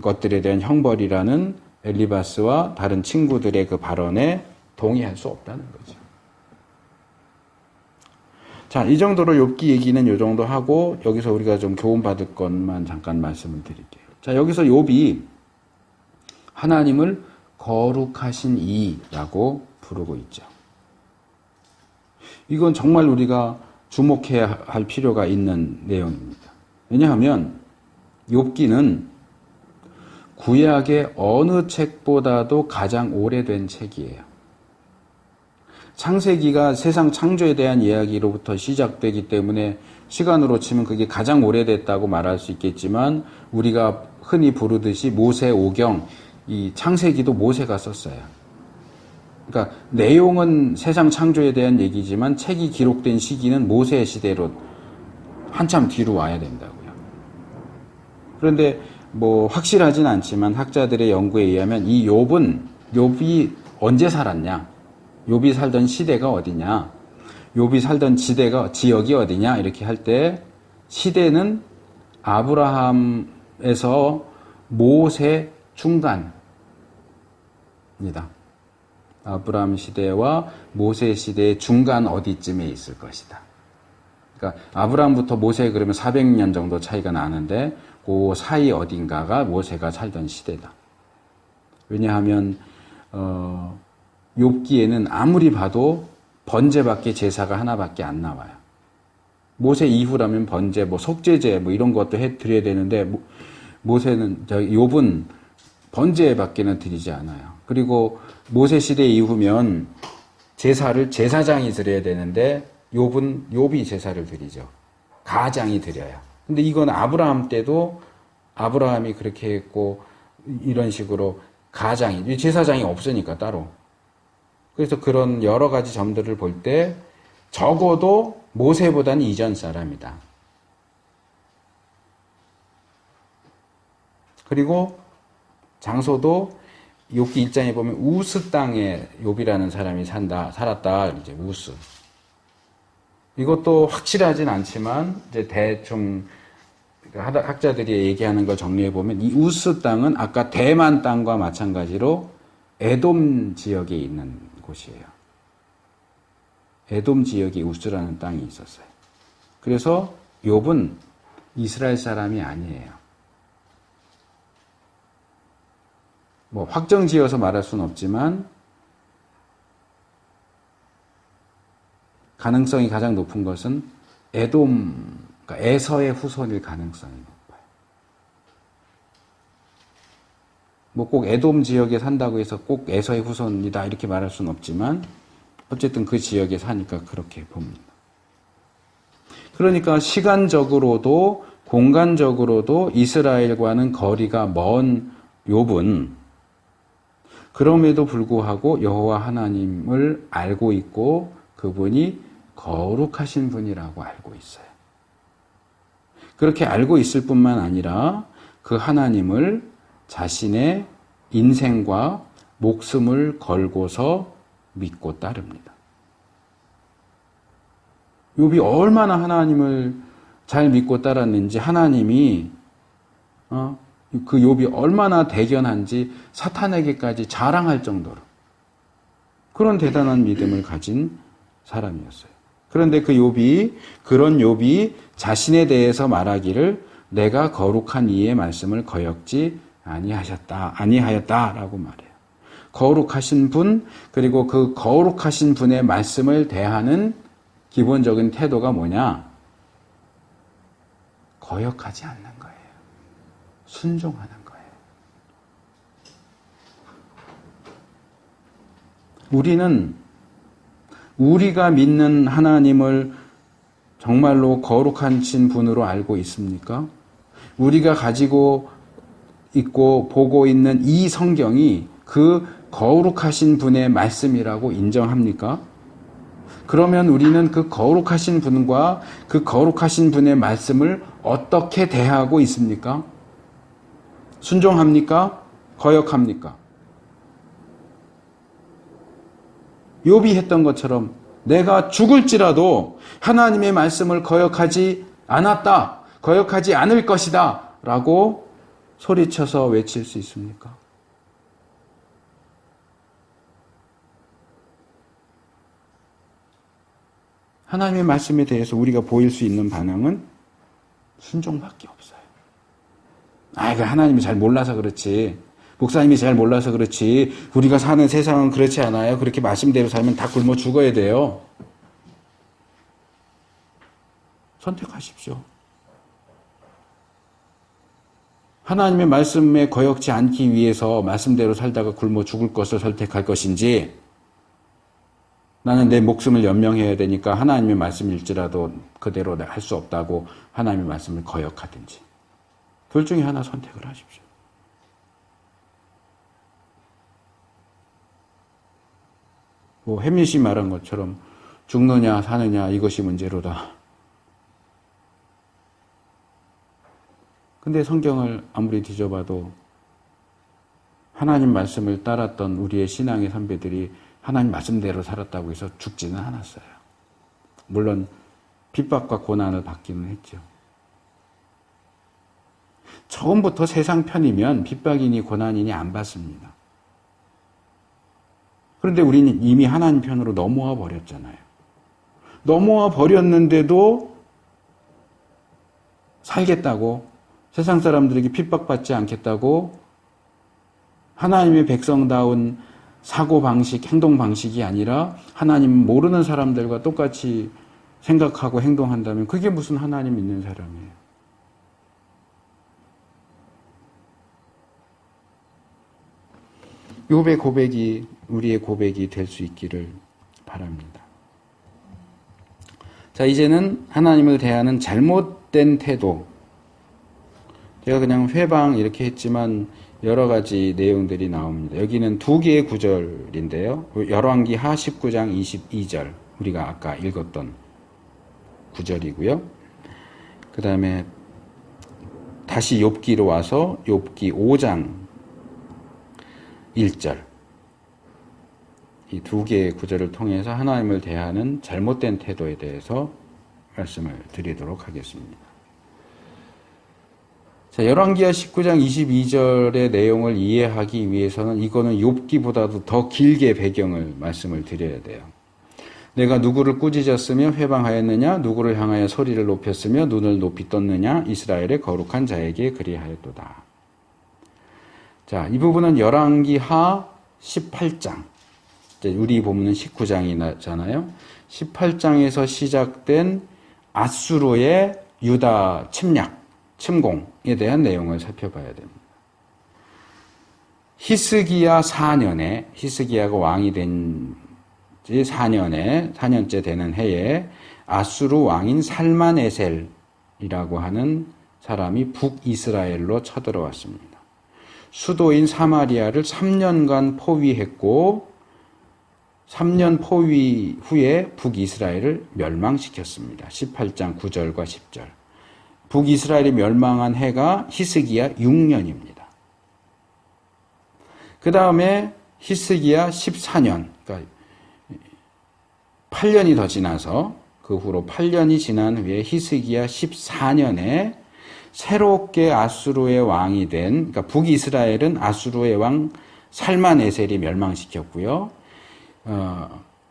것들에 대한 형벌이라는 엘리바스와 다른 친구들의 그 발언에 동의할 수 없다는 거죠. 자, 이 정도로 욥기 얘기는 이 정도 하고 여기서 우리가 좀 교훈받을 것만 잠깐 말씀을 드릴게요. 자, 여기서 욥이 하나님을 거룩하신 이라고 부르고 있죠. 이건 정말 우리가 주목해야 할 필요가 있는 내용입니다. 왜냐하면 욥기는 구약의 어느 책보다도 가장 오래된 책이에요. 창세기가 세상 창조에 대한 이야기로부터 시작되기 때문에 시간으로 치면 그게 가장 오래됐다고 말할 수 있겠지만 우리가 흔히 부르듯이 모세오경, 이 창세기도 모세가 썼어요. 그러니까 내용은 세상 창조에 대한 얘기지만 책이 기록된 시기는 모세 시대로 한참 뒤로 와야 된다고요. 그런데 뭐 확실하진 않지만 학자들의 연구에 의하면 이 욥이 언제 살았냐? 욥이 살던 시대가 어디냐? 욥이 살던 지역이 어디냐? 이렇게 할 때 시대는 아브라함에서 모세 중간입니다. 아브라함 시대와 모세 시대의 중간 어디쯤에 있을 것이다. 그러니까 아브라함부터 모세 그러면 400년 정도 차이가 나는데 그 사이 어딘가가 모세가 살던 시대다. 왜냐하면 욥기에는 아무리 봐도 번제밖에 제사가 하나밖에 안 나와요. 모세 이후라면 번제, 뭐 속죄제 뭐 이런 것도 드려야 되는데 욥은 번제밖에는 드리지 않아요. 그리고 모세 시대 이후면 제사를 제사장이 드려야 되는데 욥이 제사를 드리죠. 가장이 드려요. 근데 이건 아브라함 때도 아브라함이 그렇게 했고 이런 식으로 가장이 제사장이 없으니까 따로. 그래서 그런 여러 가지 점들을 볼 때 적어도 모세보다는 이전 사람이다. 그리고 장소도 욥기 1장에 보면 우스 땅에 욥이라는 사람이 살았다. 이제 우스. 이것도 확실하진 않지만 이제 대충 학자들이 얘기하는 걸 정리해 보면 이 우스 땅은 아까 대만 땅과 마찬가지로 에돔 지역에 있는 곳이에요. 에돔 지역에 우스라는 땅이 있었어요. 그래서 욥은 이스라엘 사람이 아니에요. 뭐 확정 지어서 말할 수는 없지만 가능성이 가장 높은 것은 에돔, 그러니까 에서의 후손일 가능성이 높아요. 뭐 꼭 에돔 지역에 산다고 해서 꼭 에서의 후손이다 이렇게 말할 수는 없지만 어쨌든 그 지역에 사니까 그렇게 봅니다. 그러니까 시간적으로도 공간적으로도 이스라엘과는 거리가 먼 욥은 그럼에도 불구하고 여호와 하나님을 알고 있고 그분이 거룩하신 분이라고 알고 있어요. 그렇게 알고 있을 뿐만 아니라 그 하나님을 자신의 인생과 목숨을 걸고서 믿고 따릅니다. 욥이 얼마나 하나님을 잘 믿고 따랐는지 하나님이 그 욥이 얼마나 대견한지 사탄에게까지 자랑할 정도로 그런 대단한 믿음을 가진 사람이었어요. 그런데 그런 욥이 자신에 대해서 말하기를 내가 거룩한 이의 말씀을 거역지 아니하였다라고 말해요. 거룩하신 분, 그리고 그 거룩하신 분의 말씀을 대하는 기본적인 태도가 뭐냐? 거역하지 않는 거예요. 순종하는 거예요. 우리는 우리가 믿는 하나님을 정말로 거룩하신 분으로 알고 있습니까? 우리가 가지고 있고 보고 있는 이 성경이 그 거룩하신 분의 말씀이라고 인정합니까? 그러면 우리는 그 거룩하신 분과 그 거룩하신 분의 말씀을 어떻게 대하고 있습니까? 순종합니까? 거역합니까? 욥이 했던 것처럼 내가 죽을지라도 하나님의 말씀을 거역하지 않았다. 거역하지 않을 것이다. 라고 소리쳐서 외칠 수 있습니까? 하나님의 말씀에 대해서 우리가 보일 수 있는 반응은 순종밖에 없어요. 그 하나님이 잘 몰라서 그렇지. 목사님이 잘 몰라서 그렇지. 우리가 사는 세상은 그렇지 않아요. 그렇게 말씀대로 살면 다 굶어 죽어야 돼요. 선택하십시오. 하나님의 말씀에 거역지 않기 위해서 말씀대로 살다가 굶어 죽을 것을 선택할 것인지 나는 내 목숨을 연명해야 되니까 하나님의 말씀일지라도 그대로 할 수 없다고 하나님의 말씀을 거역하든지. 둘 중에 하나 선택을 하십시오. 뭐 햄릿이 말한 것처럼 죽느냐 사느냐 이것이 문제로다. 근데 성경을 아무리 뒤져봐도 하나님 말씀을 따랐던 우리의 신앙의 선배들이 하나님 말씀대로 살았다고 해서 죽지는 않았어요. 물론 핍박과 고난을 받기는 했죠. 처음부터 세상 편이면 핍박이니 고난이니 안 받습니다. 그런데 우리는 이미 하나님 편으로 넘어와 버렸잖아요. 넘어와 버렸는데도 살겠다고, 세상 사람들에게 핍박받지 않겠다고 하나님의 백성다운 사고방식, 행동방식이 아니라 하나님 모르는 사람들과 똑같이 생각하고 행동한다면 그게 무슨 하나님 믿는 사람이에요. 욥의 고백이 우리의 고백이 될 수 있기를 바랍니다. 자, 이제는 하나님을 대하는 잘못된 태도. 제가 그냥 회방 이렇게 했지만 여러 가지 내용들이 나옵니다. 여기는 두 개의 구절인데요. 열왕기하 19장 22절 우리가 아까 읽었던 구절이고요. 그 다음에 다시 욥기로 와서 욥기 5장 1절 이 두 개의 구절을 통해서 하나님을 대하는 잘못된 태도에 대해서 말씀을 드리도록 하겠습니다. 자, 열왕기하 19장 22절의 내용을 이해하기 위해서는 이거는 욥기보다도 더 길게 배경을 말씀을 드려야 돼요. 내가 누구를 꾸짖었으며 회방하였느냐, 누구를 향하여 소리를 높였으며 눈을 높이 떴느냐, 이스라엘의 거룩한 자에게 그리하였도다. 자, 이 부분은 열왕기하 18장, 우리 본문은 19장이잖아요. 18장에서 시작된 아수르의 유다 침략, 침공에 대한 내용을 살펴봐야 됩니다. 히스기야 4년에, 히스기야가 왕이 된 지 4년째 되는 해에 아수르 왕인 살만에셀이라고 하는 사람이 북이스라엘로 쳐들어왔습니다. 수도인 사마리아를 3년간 포위했고 3년 포위 후에 북이스라엘을 멸망시켰습니다. 18장 9절과 10절. 북이스라엘이 멸망한 해가 히스기야 6년입니다. 그 다음에 히스기야 14년, 그러니까 8년이 더 지나서 그 후로 8년이 지난 후에 히스기야 14년에 새롭게 아수르의 왕이 된, 그러니까 북이스라엘은 아수르의 왕 살만에셀이 멸망시켰고요.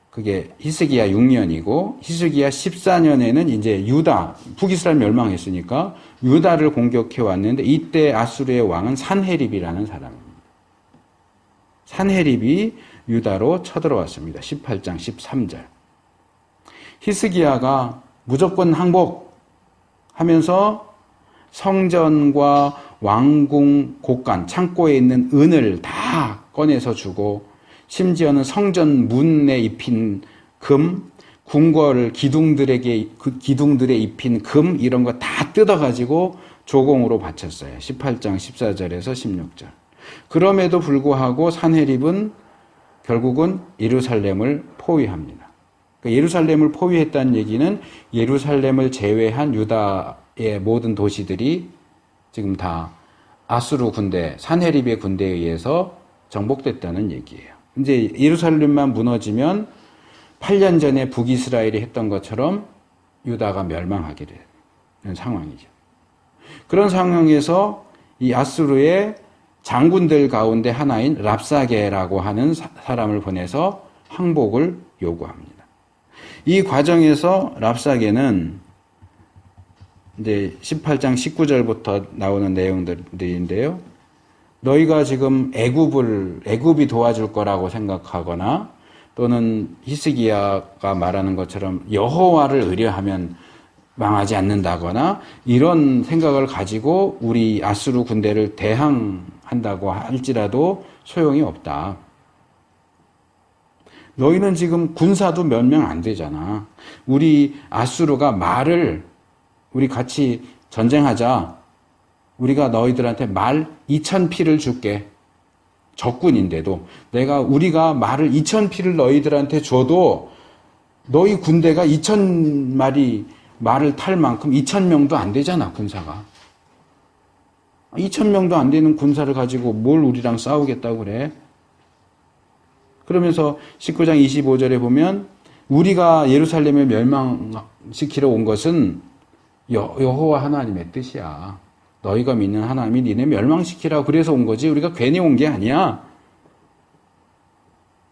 그게 히스기야 6년이고 히스기야 14년에는 이제 유다, 북이스라엘 멸망했으니까 유다를 공격해 왔는데 이때 아수르의 왕은 산헤립이라는 사람입니다. 산헤립이 유다로 쳐들어왔습니다. 18장 13절. 히스기야가 무조건 항복하면서 성전과 왕궁 곳간 창고에 있는 은을 다 꺼내서 주고 심지어는 성전 문에 입힌 금, 궁궐 기둥들에 입힌 금 이런 거 다 뜯어가지고 조공으로 바쳤어요. 18장 14절에서 16절. 그럼에도 불구하고 산헤립은 결국은 예루살렘을 포위합니다. 그러니까 예루살렘을 포위했다는 얘기는 예루살렘을 제외한 유다의 모든 도시들이 지금 다 아수르 군대, 산헤립의 군대에 의해서 정복됐다는 얘기예요. 이제 예루살렘만 무너지면 8년 전에 북이스라엘이 했던 것처럼 유다가 멸망하게 되는 상황이죠. 그런 상황에서 이 아수르의 장군들 가운데 하나인 랍사게라고 하는 사람을 보내서 항복을 요구합니다. 이 과정에서 랍사게는 이제 18장 19절부터 나오는 내용들인데요. 너희가 지금 애굽이 도와줄 거라고 생각하거나 또는 히스기야가 말하는 것처럼 여호와를 의뢰하면 망하지 않는다거나 이런 생각을 가지고 우리 아수르 군대를 대항한다고 할지라도 소용이 없다. 너희는 지금 군사도 몇 명 안 되잖아. 우리 아수르가 말을 우리 같이 전쟁하자. 우리가 너희들한테 말 2,000피를 줄게. 적군인데도 우리가 말을 2,000피를 너희들한테 줘도 너희 군대가 2,000마리 말을 탈 만큼 2,000명도 안 되잖아, 군사가. 2,000명도 안 되는 군사를 가지고 뭘 우리랑 싸우겠다고 그래? 그러면서 19장 25절에 보면 우리가 예루살렘을 멸망시키러 온 것은 여호와 하나님의 뜻이야. 너희가 믿는 하나님이 니네 멸망시키라 그래서 온 거지 우리가 괜히 온 게 아니야.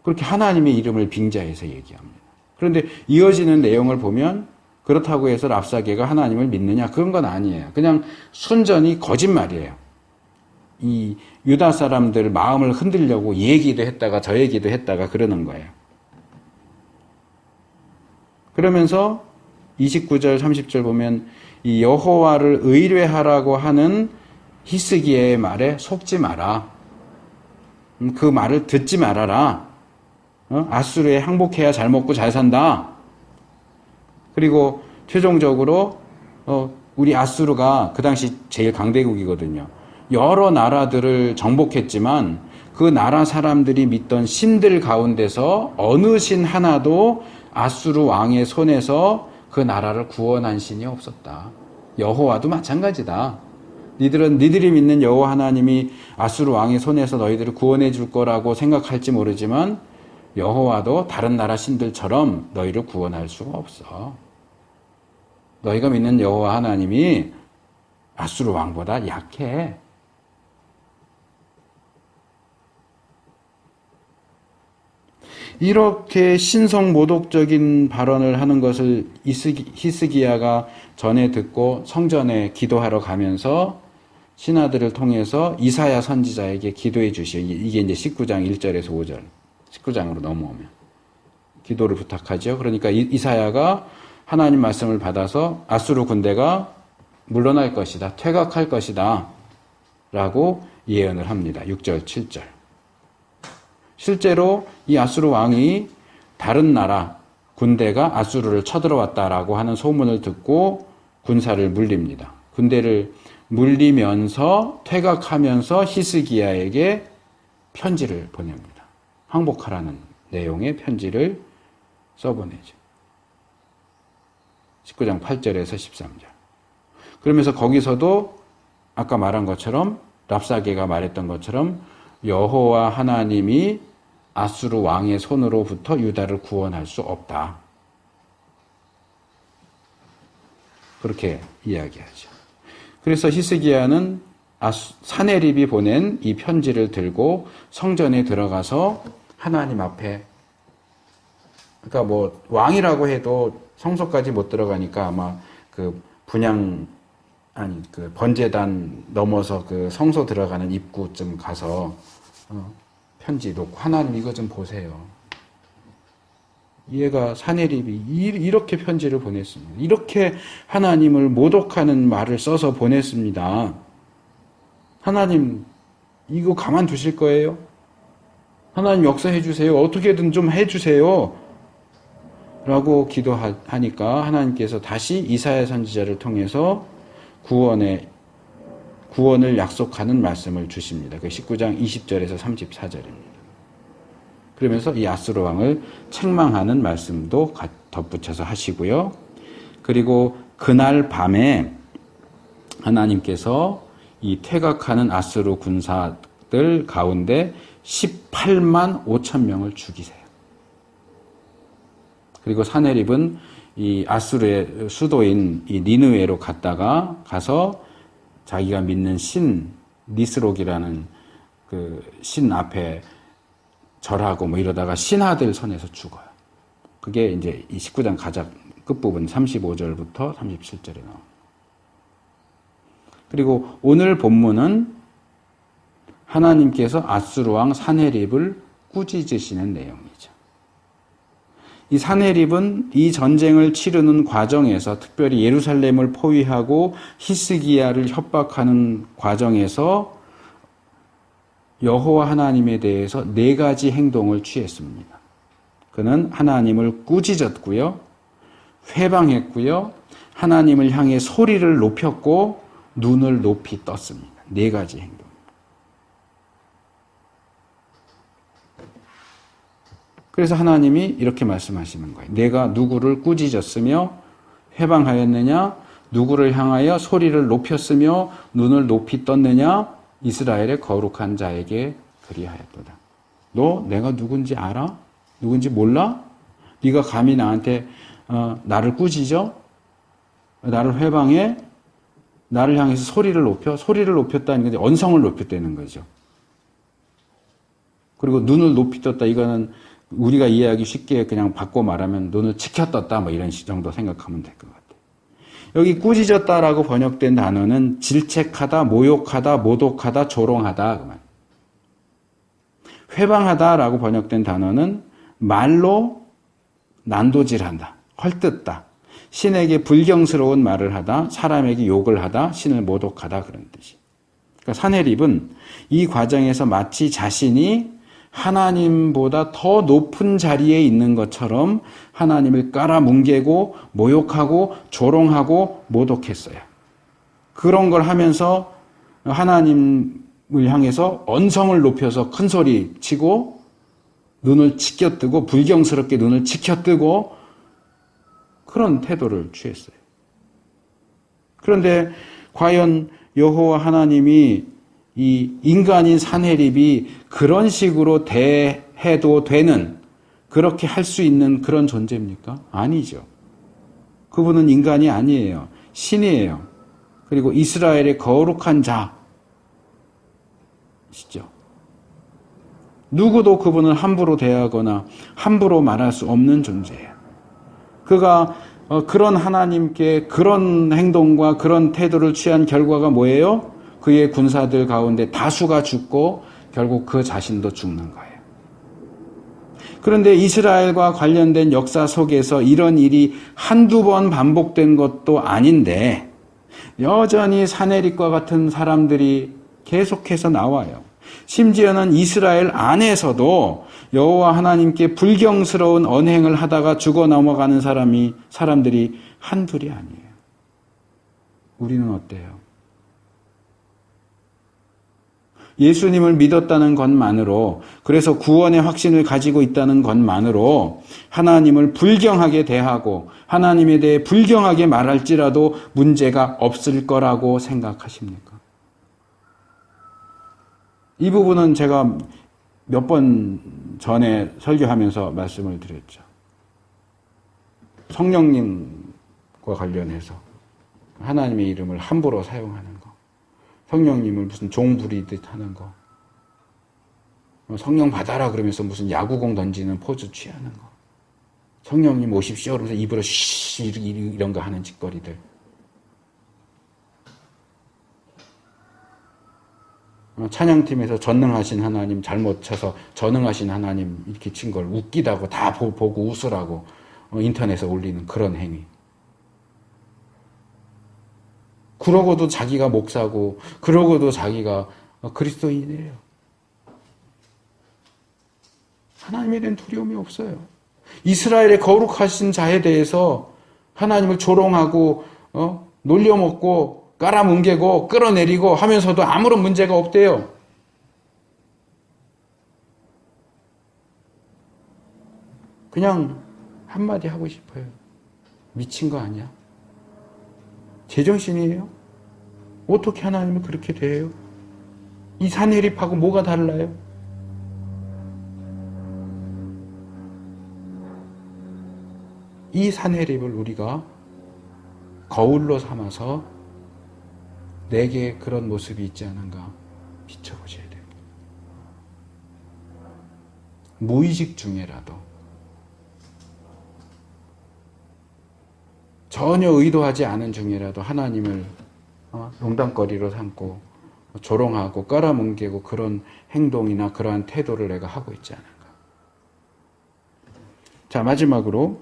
그렇게 하나님의 이름을 빙자해서 얘기합니다. 그런데 이어지는 내용을 보면 그렇다고 해서 랍사게가 하나님을 믿느냐? 그런 건 아니에요. 그냥 순전히 거짓말이에요. 이 유다 사람들 마음을 흔들려고 얘기도 했다가 저 얘기도 했다가 그러는 거예요. 그러면서 29절 30절 보면 이 여호와를 의뢰하라고 하는 히스기야의 말에 속지 마라. 그 말을 듣지 말아라. 아수르에 항복해야 잘 먹고 잘 산다. 그리고 최종적으로 우리 아수르가 그 당시 제일 강대국이거든요. 여러 나라들을 정복했지만 그 나라 사람들이 믿던 신들 가운데서 어느 신 하나도 아수르 왕의 손에서 그 나라를 구원한 신이 없었다. 여호와도 마찬가지다. 니들이 믿는 여호와 하나님이 아수르 왕의 손에서 너희들을 구원해 줄 거라고 생각할지 모르지만 여호와도 다른 나라 신들처럼 너희를 구원할 수가 없어. 너희가 믿는 여호와 하나님이 아수르 왕보다 약해. 이렇게 신성 모독적인 발언을 하는 것을 히스기야가 전에 듣고 성전에 기도하러 가면서 신하들을 통해서 이사야 선지자에게 기도해 주시오. 이게 이제 19장 1절에서 5절. 19장으로 넘어오면 기도를 부탁하죠. 그러니까 이사야가 하나님 말씀을 받아서 아수르 군대가 물러날 것이다. 퇴각할 것이다. 라고 예언을 합니다. 6절, 7절. 실제로 이 아수르 왕이 다른 나라 군대가 아수르를 쳐들어왔다라고 하는 소문을 듣고 군사를 물립니다. 군대를 물리면서 퇴각하면서 히스기야에게 편지를 보냅니다. 항복하라는 내용의 편지를 써보내죠. 19장 8절에서 13절. 그러면서 거기서도 아까 말한 것처럼 랍사게가 말했던 것처럼 여호와 하나님이 아수르 왕의 손으로부터 유다를 구원할 수 없다. 그렇게 이야기하죠. 그래서 히스기야는 사네립이 보낸 이 편지를 들고 성전에 들어가서 하나님 앞에, 그러니까 뭐 왕이라고 해도 성소까지 못 들어가니까 아마 그 번제단 넘어서 그 성소 들어가는 입구쯤 가서 편지 놓고 하나님 이거 좀 보세요. 얘가 사네립이 이렇게 편지를 보냈습니다. 이렇게 하나님을 모독하는 말을 써서 보냈습니다. 하나님 이거 가만두실 거예요? 하나님 역사해 주세요. 어떻게든 좀 해주세요. 라고 기도하니까 하나님께서 다시 이사야 선지자를 통해서 구원을 약속하는 말씀을 주십니다. 그 19장 20절에서 34절입니다. 그러면서 이 아수르 왕을 책망하는 말씀도 덧붙여서 하시고요. 그리고 그날 밤에 하나님께서 이 퇴각하는 아수르 군사들 가운데 18만 5천 명을 죽이세요. 그리고 사네립은 이 아수르의 수도인 이 니느웨로 가서 자기가 믿는 신 니스록이라는 그 신 앞에 절하고 뭐 이러다가 신하들 손에서 죽어요. 그게 이제 이 19장 가장 끝부분 35절부터 37절에 나옵니다. 그리고 오늘 본문은 하나님께서 아수르 왕 사네립을 꾸짖으시는 내용이죠. 이 사네립은 이 전쟁을 치르는 과정에서 특별히 예루살렘을 포위하고 히스기야를 협박하는 과정에서 여호와 하나님에 대해서 4가지 행동을 취했습니다. 그는 하나님을 꾸짖었고요. 회방했고요. 하나님을 향해 소리를 높였고 눈을 높이 떴습니다. 네 가지 행동. 그래서 하나님이 이렇게 말씀하시는 거예요. 내가 누구를 꾸짖었으며 회방하였느냐? 누구를 향하여 소리를 높였으며 눈을 높이 떴느냐? 이스라엘의 거룩한 자에게 그리하였도다. 너 내가 누군지 알아? 누군지 몰라? 네가 감히 나한테 나를 꾸짖어? 나를 회방해? 나를 향해서 소리를 높여? 소리를 높였다는 게 언성을 높였다는 거죠. 그리고 눈을 높이 떴다. 이거는 우리가 이해하기 쉽게 그냥 바꿔 말하면 눈을 치켜 떴다. 뭐 이런 정도 생각하면 될 것 같아요. 여기 꾸짖었다라고 번역된 단어는 질책하다, 모욕하다, 모독하다, 조롱하다. 그 말. 회방하다라고 번역된 단어는 말로 난도질한다, 헐뜯다, 신에게 불경스러운 말을 하다, 사람에게 욕을 하다, 신을 모독하다 그런 뜻이. 그러니까 산헤립은 이 과정에서 마치 자신이 하나님보다 더 높은 자리에 있는 것처럼 하나님을 깔아뭉개고 모욕하고 조롱하고 모독했어요. 그런 걸 하면서 하나님을 향해서 언성을 높여서 큰 소리 치고 눈을 치켜뜨고 불경스럽게 눈을 치켜뜨고 그런 태도를 취했어요. 그런데 과연 여호와 하나님이 이 인간인 산헤립이 그런 식으로 대해도 되는, 그렇게 할 수 있는 그런 존재입니까? 아니죠. 그분은 인간이 아니에요. 신이에요. 그리고 이스라엘의 거룩한 자시죠. 누구도 그분을 함부로 대하거나 함부로 말할 수 없는 존재예요. 그가 그런 하나님께 그런 행동과 그런 태도를 취한 결과가 뭐예요? 그의 군사들 가운데 다수가 죽고 결국 그 자신도 죽는 거예요. 그런데 이스라엘과 관련된 역사 속에서 이런 일이 한두 번 반복된 것도 아닌데 여전히 산헤립과 같은 사람들이 계속해서 나와요. 심지어는 이스라엘 안에서도 여호와 하나님께 불경스러운 언행을 하다가 죽어 넘어가는 사람들이 한둘이 아니에요. 우리는 어때요? 예수님을 믿었다는 것만으로, 그래서 구원의 확신을 가지고 있다는 것만으로 하나님을 불경하게 대하고 하나님에 대해 불경하게 말할지라도 문제가 없을 거라고 생각하십니까? 이 부분은 제가 몇 번 전에 설교하면서 말씀을 드렸죠. 성령님과 관련해서 하나님의 이름을 함부로 사용하는 거, 성령님을 무슨 종 부리듯 하는 거, 성령 받아라 그러면서 무슨 야구공 던지는 포즈 취하는 거, 성령님 오십시오 그러면서 입으로 쉬 이런 거 하는 짓거리들. 찬양팀에서 전능하신 하나님 잘못 쳐서 전능하신 하나님 이렇게 친 걸 웃기다고 다 보고 웃으라고 인터넷에 올리는 그런 행위. 그러고도 자기가 목사고 그러고도 자기가 그리스도인이에요. 하나님에 대한 두려움이 없어요. 이스라엘의 거룩하신 자에 대해서 하나님을 조롱하고 놀려먹고 깔아뭉개고 끌어내리고 하면서도 아무런 문제가 없대요. 그냥 한마디 하고 싶어요. 미친 거 아니야? 제정신이에요? 어떻게 하나님을 그렇게 대해요? 이 산헤립하고 뭐가 달라요? 이 산헤립을 우리가 거울로 삼아서 내게 그런 모습이 있지 않은가 비춰보셔야 됩니다. 무의식 중에라도 전혀 의도하지 않은 중에라도 하나님을 농담거리로 삼고 조롱하고 깔아뭉개고 그런 행동이나 그러한 태도를 내가 하고 있지 않은가. 자, 마지막으로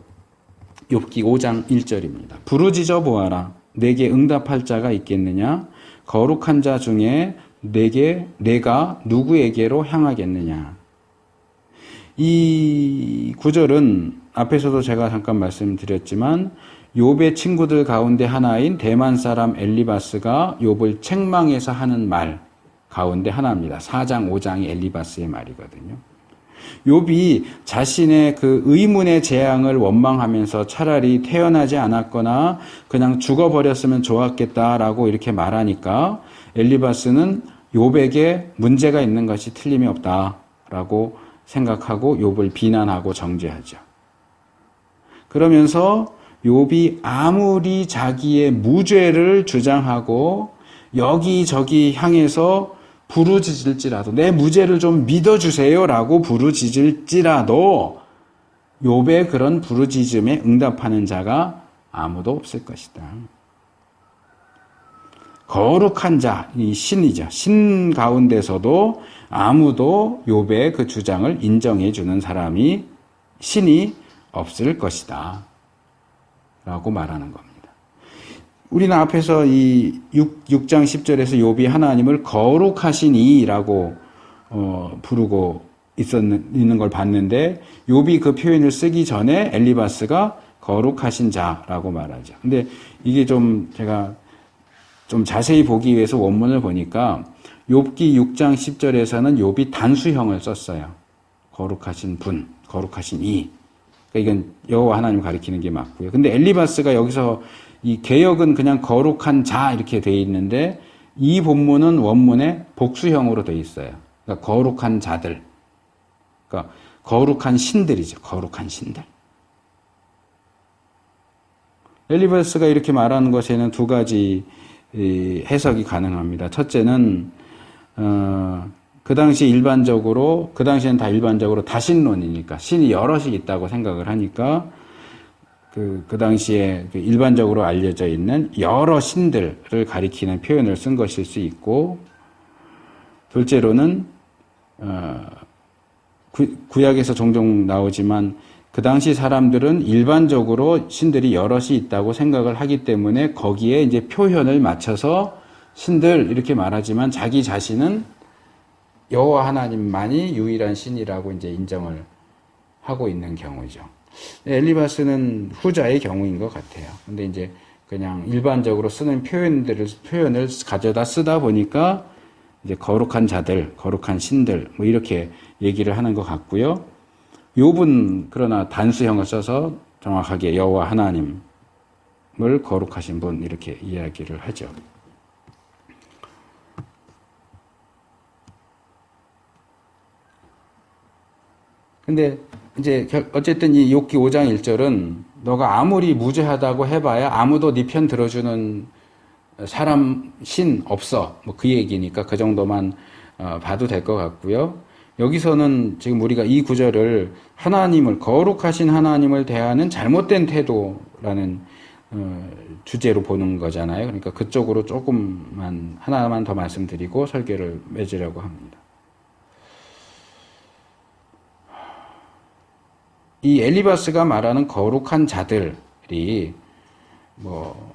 욥기 5장 1절입니다. 부르짖어 보아라. 내게 응답할 자가 있겠느냐? 거룩한 자 중에 내가 누구에게로 향하겠느냐? 이 구절은 앞에서도 제가 잠깐 말씀드렸지만 욥의 친구들 가운데 하나인 대만 사람 엘리바스가 욥을 책망해서 하는 말 가운데 하나입니다. 4장 5장이 엘리바스의 말이거든요. 욥이 자신의 그 의문의 재앙을 원망하면서 차라리 태어나지 않았거나 그냥 죽어버렸으면 좋았겠다라고 이렇게 말하니까 엘리바스는 욥에게 문제가 있는 것이 틀림이 없다라고 생각하고 욥을 비난하고 정죄하죠. 그러면서 욥이 아무리 자기의 무죄를 주장하고 여기저기 향해서 부르짖을지라도 내 무죄를 좀 믿어주세요라고 부르짖을지라도 욥의 그런 부르짖음에 응답하는 자가 아무도 없을 것이다. 거룩한 자, 이 신이죠. 신 가운데서도 아무도 욥의 그 주장을 인정해 주는 사람이 신이 없을 것이다 라고 말하는 겁니다. 우리는 앞에서 이 6장 10절에서 욥이 하나님을 거룩하신 이라고 부르고 있는 걸 봤는데 욥이 그 표현을 쓰기 전에 엘리바스가 거룩하신 자라고 말하죠. 근데 이게 좀 제가 좀 자세히 보기 위해서 원문을 보니까 욥기 6장 10절에서는 욥이 단수형을 썼어요. 거룩하신 분, 거룩하신 이. 그러니까 이건 여호와 하나님 가리키는 게 맞고요. 근데 엘리바스가 여기서 이 개역은 그냥 거룩한 자 이렇게 돼 있는데 이 본문은 원문에 복수형으로 돼 있어요. 그러니까 거룩한 자들. 그러니까 거룩한 신들이죠. 거룩한 신들. 엘리바스가 이렇게 말하는 것에는 두 가지 해석이 가능합니다. 첫째는 그 당시에는 다 일반적으로 다신론이니까 신이 여럿이 있다고 생각을 하니까 그 당시에 일반적으로 알려져 있는 여러 신들을 가리키는 표현을 쓴 것일 수 있고, 둘째로는 구약에서 종종 나오지만 그 당시 사람들은 일반적으로 신들이 여럿이 있다고 생각을 하기 때문에 거기에 이제 표현을 맞춰서 신들 이렇게 말하지만 자기 자신은 여호와 하나님만이 유일한 신이라고 이제 인정을 하고 있는 경우죠. 엘리바스는 후자의 경우인 것 같아요. 근데 이제 그냥 일반적으로 쓰는 표현을 가져다 쓰다 보니까 이제 거룩한 자들, 거룩한 신들 뭐 이렇게 얘기를 하는 것 같고요. 욥은 그러나 단수형을 써서 정확하게 여호와 하나님을 거룩하신 분 이렇게 이야기를 하죠. 근데 이제 어쨌든 이 욥기 5장 1절은 너가 아무리 무죄하다고 해봐야 아무도 네 편 들어주는 사람 신 없어 뭐 그 얘기니까 그 정도만 봐도 될 것 같고요. 여기서는 지금 우리가 이 구절을 하나님을 거룩하신 하나님을 대하는 잘못된 태도라는 주제로 보는 거잖아요. 그러니까 그쪽으로 조금만 하나만 더 말씀드리고 설교를 맺으려고 합니다. 이 엘리바스가 말하는 거룩한 자들이 뭐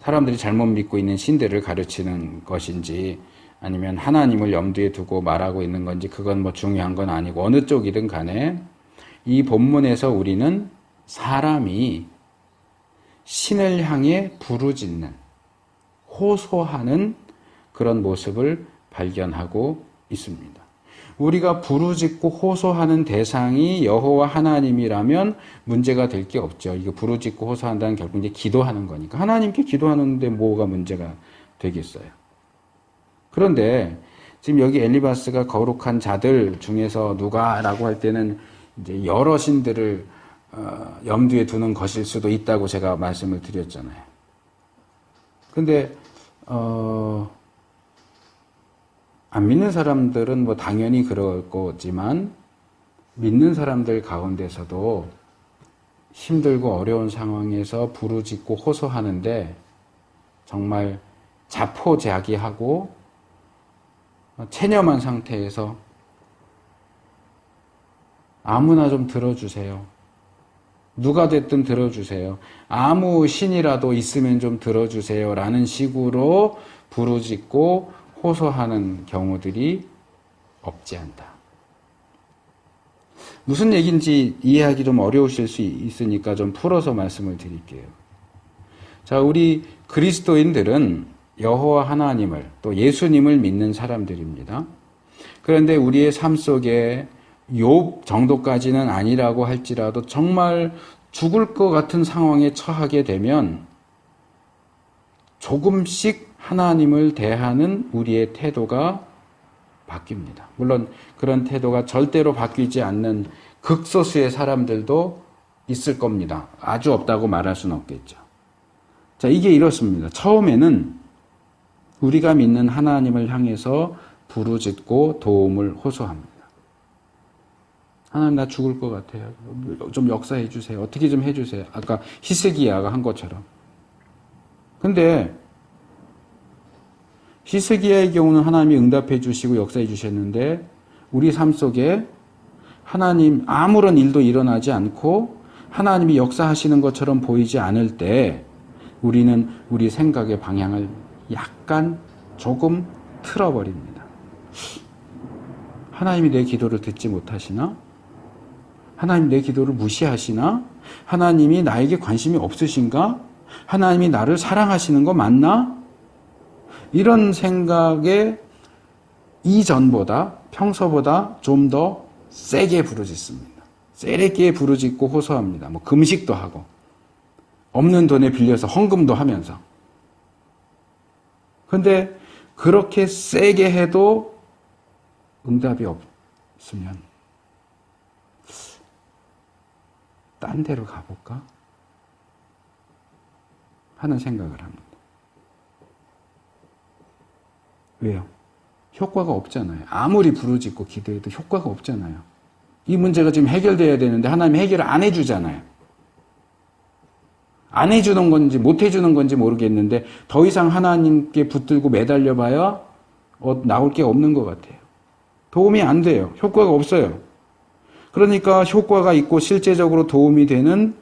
사람들이 잘못 믿고 있는 신들을 가르치는 것인지 아니면 하나님을 염두에 두고 말하고 있는 건지 그건 뭐 중요한 건 아니고 어느 쪽이든 간에 이 본문에서 우리는 사람이 신을 향해 부르짖는 호소하는 그런 모습을 발견하고 있습니다. 우리가 부르짖고 호소하는 대상이 여호와 하나님이라면 문제가 될 게 없죠. 이거 부르짖고 호소한다는 결국 이제 기도하는 거니까 하나님께 기도하는데 뭐가 문제가 되겠어요. 그런데 지금 여기 엘리바스가 거룩한 자들 중에서 누가라고 할 때는 이제 여러 신들을 염두에 두는 것일 수도 있다고 제가 말씀을 드렸잖아요. 근데 안 믿는 사람들은 뭐 당연히 그럴 거지만 믿는 사람들 가운데서도 힘들고 어려운 상황에서 부르짖고 호소하는데 정말 자포자기하고 체념한 상태에서 아무나 좀 들어주세요. 누가 됐든 들어주세요. 아무 신이라도 있으면 좀 들어주세요. 라는 식으로 부르짖고 호소하는 경우들이 없지 않다. 무슨 얘기인지 이해하기 좀 어려우실 수 있으니까 좀 풀어서 말씀을 드릴게요. 자, 우리 그리스도인들은 여호와 하나님을 또 예수님을 믿는 사람들입니다. 그런데 우리의 삶 속에 욥 정도까지는 아니라고 할지라도 정말 죽을 것 같은 상황에 처하게 되면 조금씩 하나님을 대하는 우리의 태도가 바뀝니다. 물론 그런 태도가 절대로 바뀌지 않는 극소수의 사람들도 있을 겁니다. 아주 없다고 말할 수는 없겠죠. 자, 이게 이렇습니다. 처음에는 우리가 믿는 하나님을 향해서 부르짖고 도움을 호소합니다. 하나님, 나 죽을 것 같아요. 좀 역사해 주세요. 어떻게 좀 해주세요. 아까 히스기야가 한 것처럼. 근데 히스기야의 경우는 하나님이 응답해 주시고 역사해 주셨는데 우리 삶 속에 하나님 아무런 일도 일어나지 않고 하나님이 역사하시는 것처럼 보이지 않을 때 우리는 우리 생각의 방향을 약간 조금 틀어버립니다. 하나님이 내 기도를 듣지 못하시나? 하나님 내 기도를 무시하시나? 하나님이 나에게 관심이 없으신가? 하나님이 나를 사랑하시는 거 맞나? 이런 생각에 이전보다 평소보다 좀 더 세게 부르짖습니다. 세게 부르짖고 호소합니다. 뭐 금식도 하고 없는 돈에 빌려서 헌금도 하면서. 그런데 그렇게 세게 해도 응답이 없으면 딴 데로 가볼까? 하는 생각을 합니다. 왜요? 효과가 없잖아요. 아무리 부르짖고 기도해도 효과가 없잖아요. 이 문제가 지금 해결돼야 되는데 하나님이 해결을 안 해주잖아요. 안 해주는 건지 못 해주는 건지 모르겠는데 더 이상 하나님께 붙들고 매달려봐야 나올 게 없는 것 같아요. 도움이 안 돼요. 효과가 없어요. 그러니까 효과가 있고 실제적으로 도움이 되는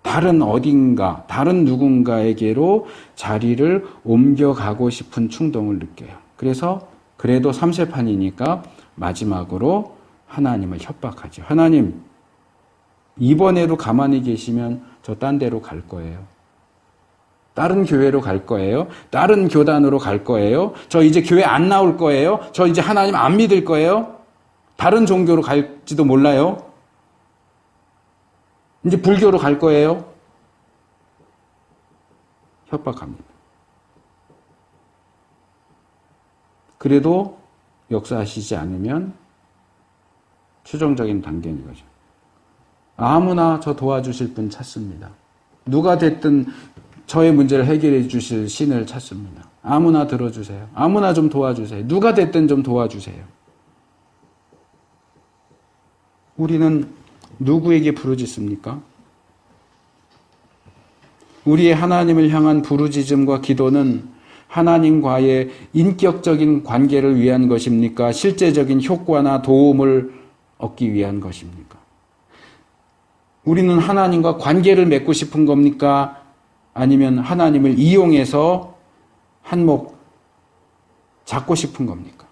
다른 어딘가, 다른 누군가에게로 자리를 옮겨가고 싶은 충동을 느껴요. 그래서 그래도 3세판이니까 마지막으로 하나님을 협박하죠. 하나님, 이번에도 가만히 계시면 저 딴 데로 갈 거예요. 다른 교회로 갈 거예요. 다른 교단으로 갈 거예요. 저 이제 교회 안 나올 거예요. 저 이제 하나님 안 믿을 거예요. 다른 종교로 갈지도 몰라요. 이제 불교로 갈 거예요. 협박합니다. 그래도 역사하시지 않으면 최종적인 단계인 거죠. 아무나 저 도와주실 분 찾습니다. 누가 됐든 저의 문제를 해결해 주실 신을 찾습니다. 아무나 들어주세요. 아무나 좀 도와주세요. 누가 됐든 좀 도와주세요. 우리는 누구에게 부르짖습니까? 우리의 하나님을 향한 부르짖음과 기도는 하나님과의 인격적인 관계를 위한 것입니까? 실제적인 효과나 도움을 얻기 위한 것입니까? 우리는 하나님과 관계를 맺고 싶은 겁니까? 아니면 하나님을 이용해서 한몫 잡고 싶은 겁니까?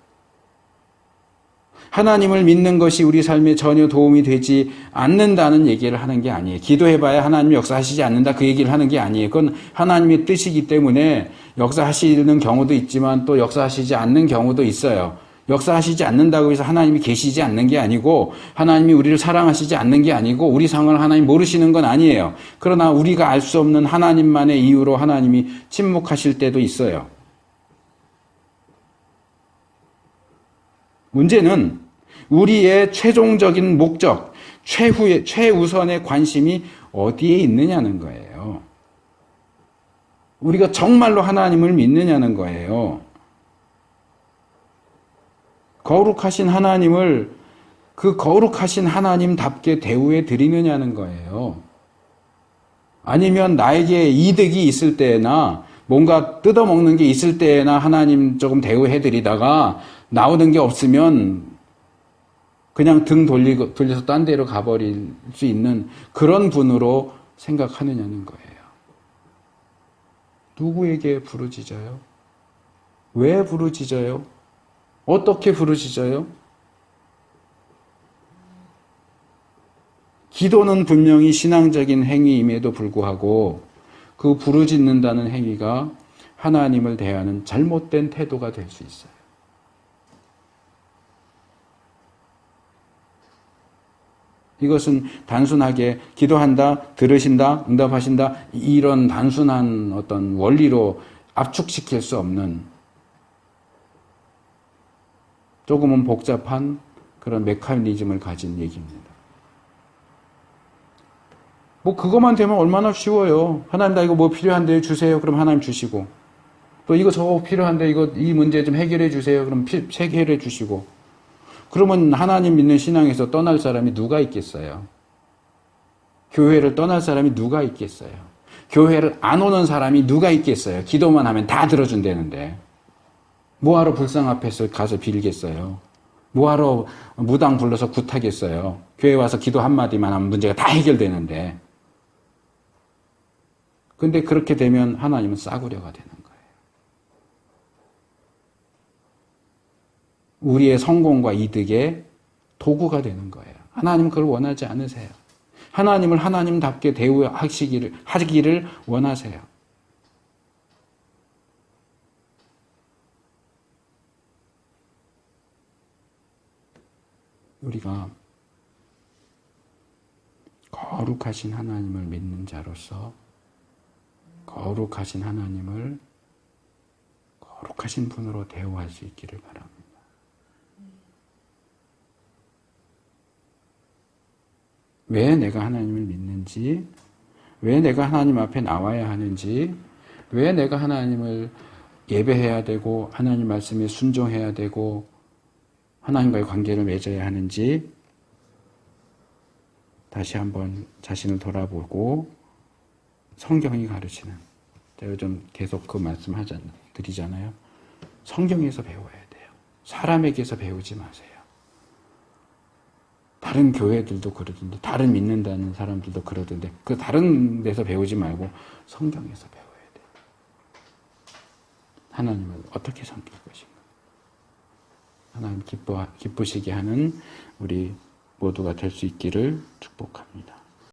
하나님을 믿는 것이 우리 삶에 전혀 도움이 되지 않는다는 얘기를 하는 게 아니에요. 기도해봐야 하나님 역사하시지 않는다 그 얘기를 하는 게 아니에요. 그건 하나님의 뜻이기 때문에 역사하시는 경우도 있지만 또 역사하시지 않는 경우도 있어요. 역사하시지 않는다고 해서 하나님이 계시지 않는 게 아니고 하나님이 우리를 사랑하시지 않는 게 아니고 우리 상황을 하나님 모르시는 건 아니에요. 그러나 우리가 알 수 없는 하나님만의 이유로 하나님이 침묵하실 때도 있어요. 문제는 우리의 최종적인 목적, 최우선의 관심이 어디에 있느냐는 거예요. 우리가 정말로 하나님을 믿느냐는 거예요. 거룩하신 하나님을 그 거룩하신 하나님답게 대우해 드리느냐는 거예요. 아니면 나에게 이득이 있을 때나 뭔가 뜯어먹는 게 있을 때나 하나님 조금 대우해 드리다가 나오는 게 없으면 그냥 등 돌려서 딴 데로 가버릴 수 있는 그런 분으로 생각하느냐는 거예요. 누구에게 부르짖어요? 왜 부르짖어요? 어떻게 부르짖어요? 기도는 분명히 신앙적인 행위임에도 불구하고 그 부르짖는다는 행위가 하나님을 대하는 잘못된 태도가 될 수 있어요. 이것은 단순하게 기도한다, 들으신다, 응답하신다 이런 단순한 어떤 원리로 압축시킬 수 없는 조금은 복잡한 그런 메커니즘을 가진 얘기입니다. 뭐 그것만 되면 얼마나 쉬워요. 하나님 나 이거 뭐 필요한데 주세요. 그럼 하나님 주시고 또 이거 저거 필요한데 이 문제 좀 해결해 주세요. 그럼 해결해 주시고 그러면 하나님 믿는 신앙에서 떠날 사람이 누가 있겠어요? 교회를 떠날 사람이 누가 있겠어요? 교회를 안 오는 사람이 누가 있겠어요? 기도만 하면 다 들어준다는데 뭐하러 불상 앞에서 가서 빌겠어요? 뭐하러 무당 불러서 굿하겠어요? 교회 와서 기도 한마디만 하면 문제가 다 해결되는데 근데 그렇게 되면 하나님은 싸구려가 되는 거예요. 우리의 성공과 이득의 도구가 되는 거예요. 하나님은 그걸 원하지 않으세요. 하나님을 하나님답게 하기를 원하세요. 우리가 거룩하신 하나님을 믿는 자로서 거룩하신 하나님을 거룩하신 분으로 대우할 수 있기를 바랍니다. 왜 내가 하나님을 믿는지, 왜 내가 하나님 앞에 나와야 하는지, 왜 내가 하나님을 예배해야 되고 하나님 말씀에 순종해야 되고 하나님과의 관계를 맺어야 하는지 다시 한번 자신을 돌아보고 성경이 가르치는, 제가 요즘 계속 그 말씀 드리잖아요. 성경에서 배워야 돼요. 사람에게서 배우지 마세요. 다른 교회들도 그러던데, 다른 믿는다는 사람들도 그러던데, 그 다른 데서 배우지 말고 성경에서 배워야 돼요. 하나님을 어떻게 섬길 것인가. 하나님 기쁘시게 하는 우리 모두가 될 수 있기를 축복합니다.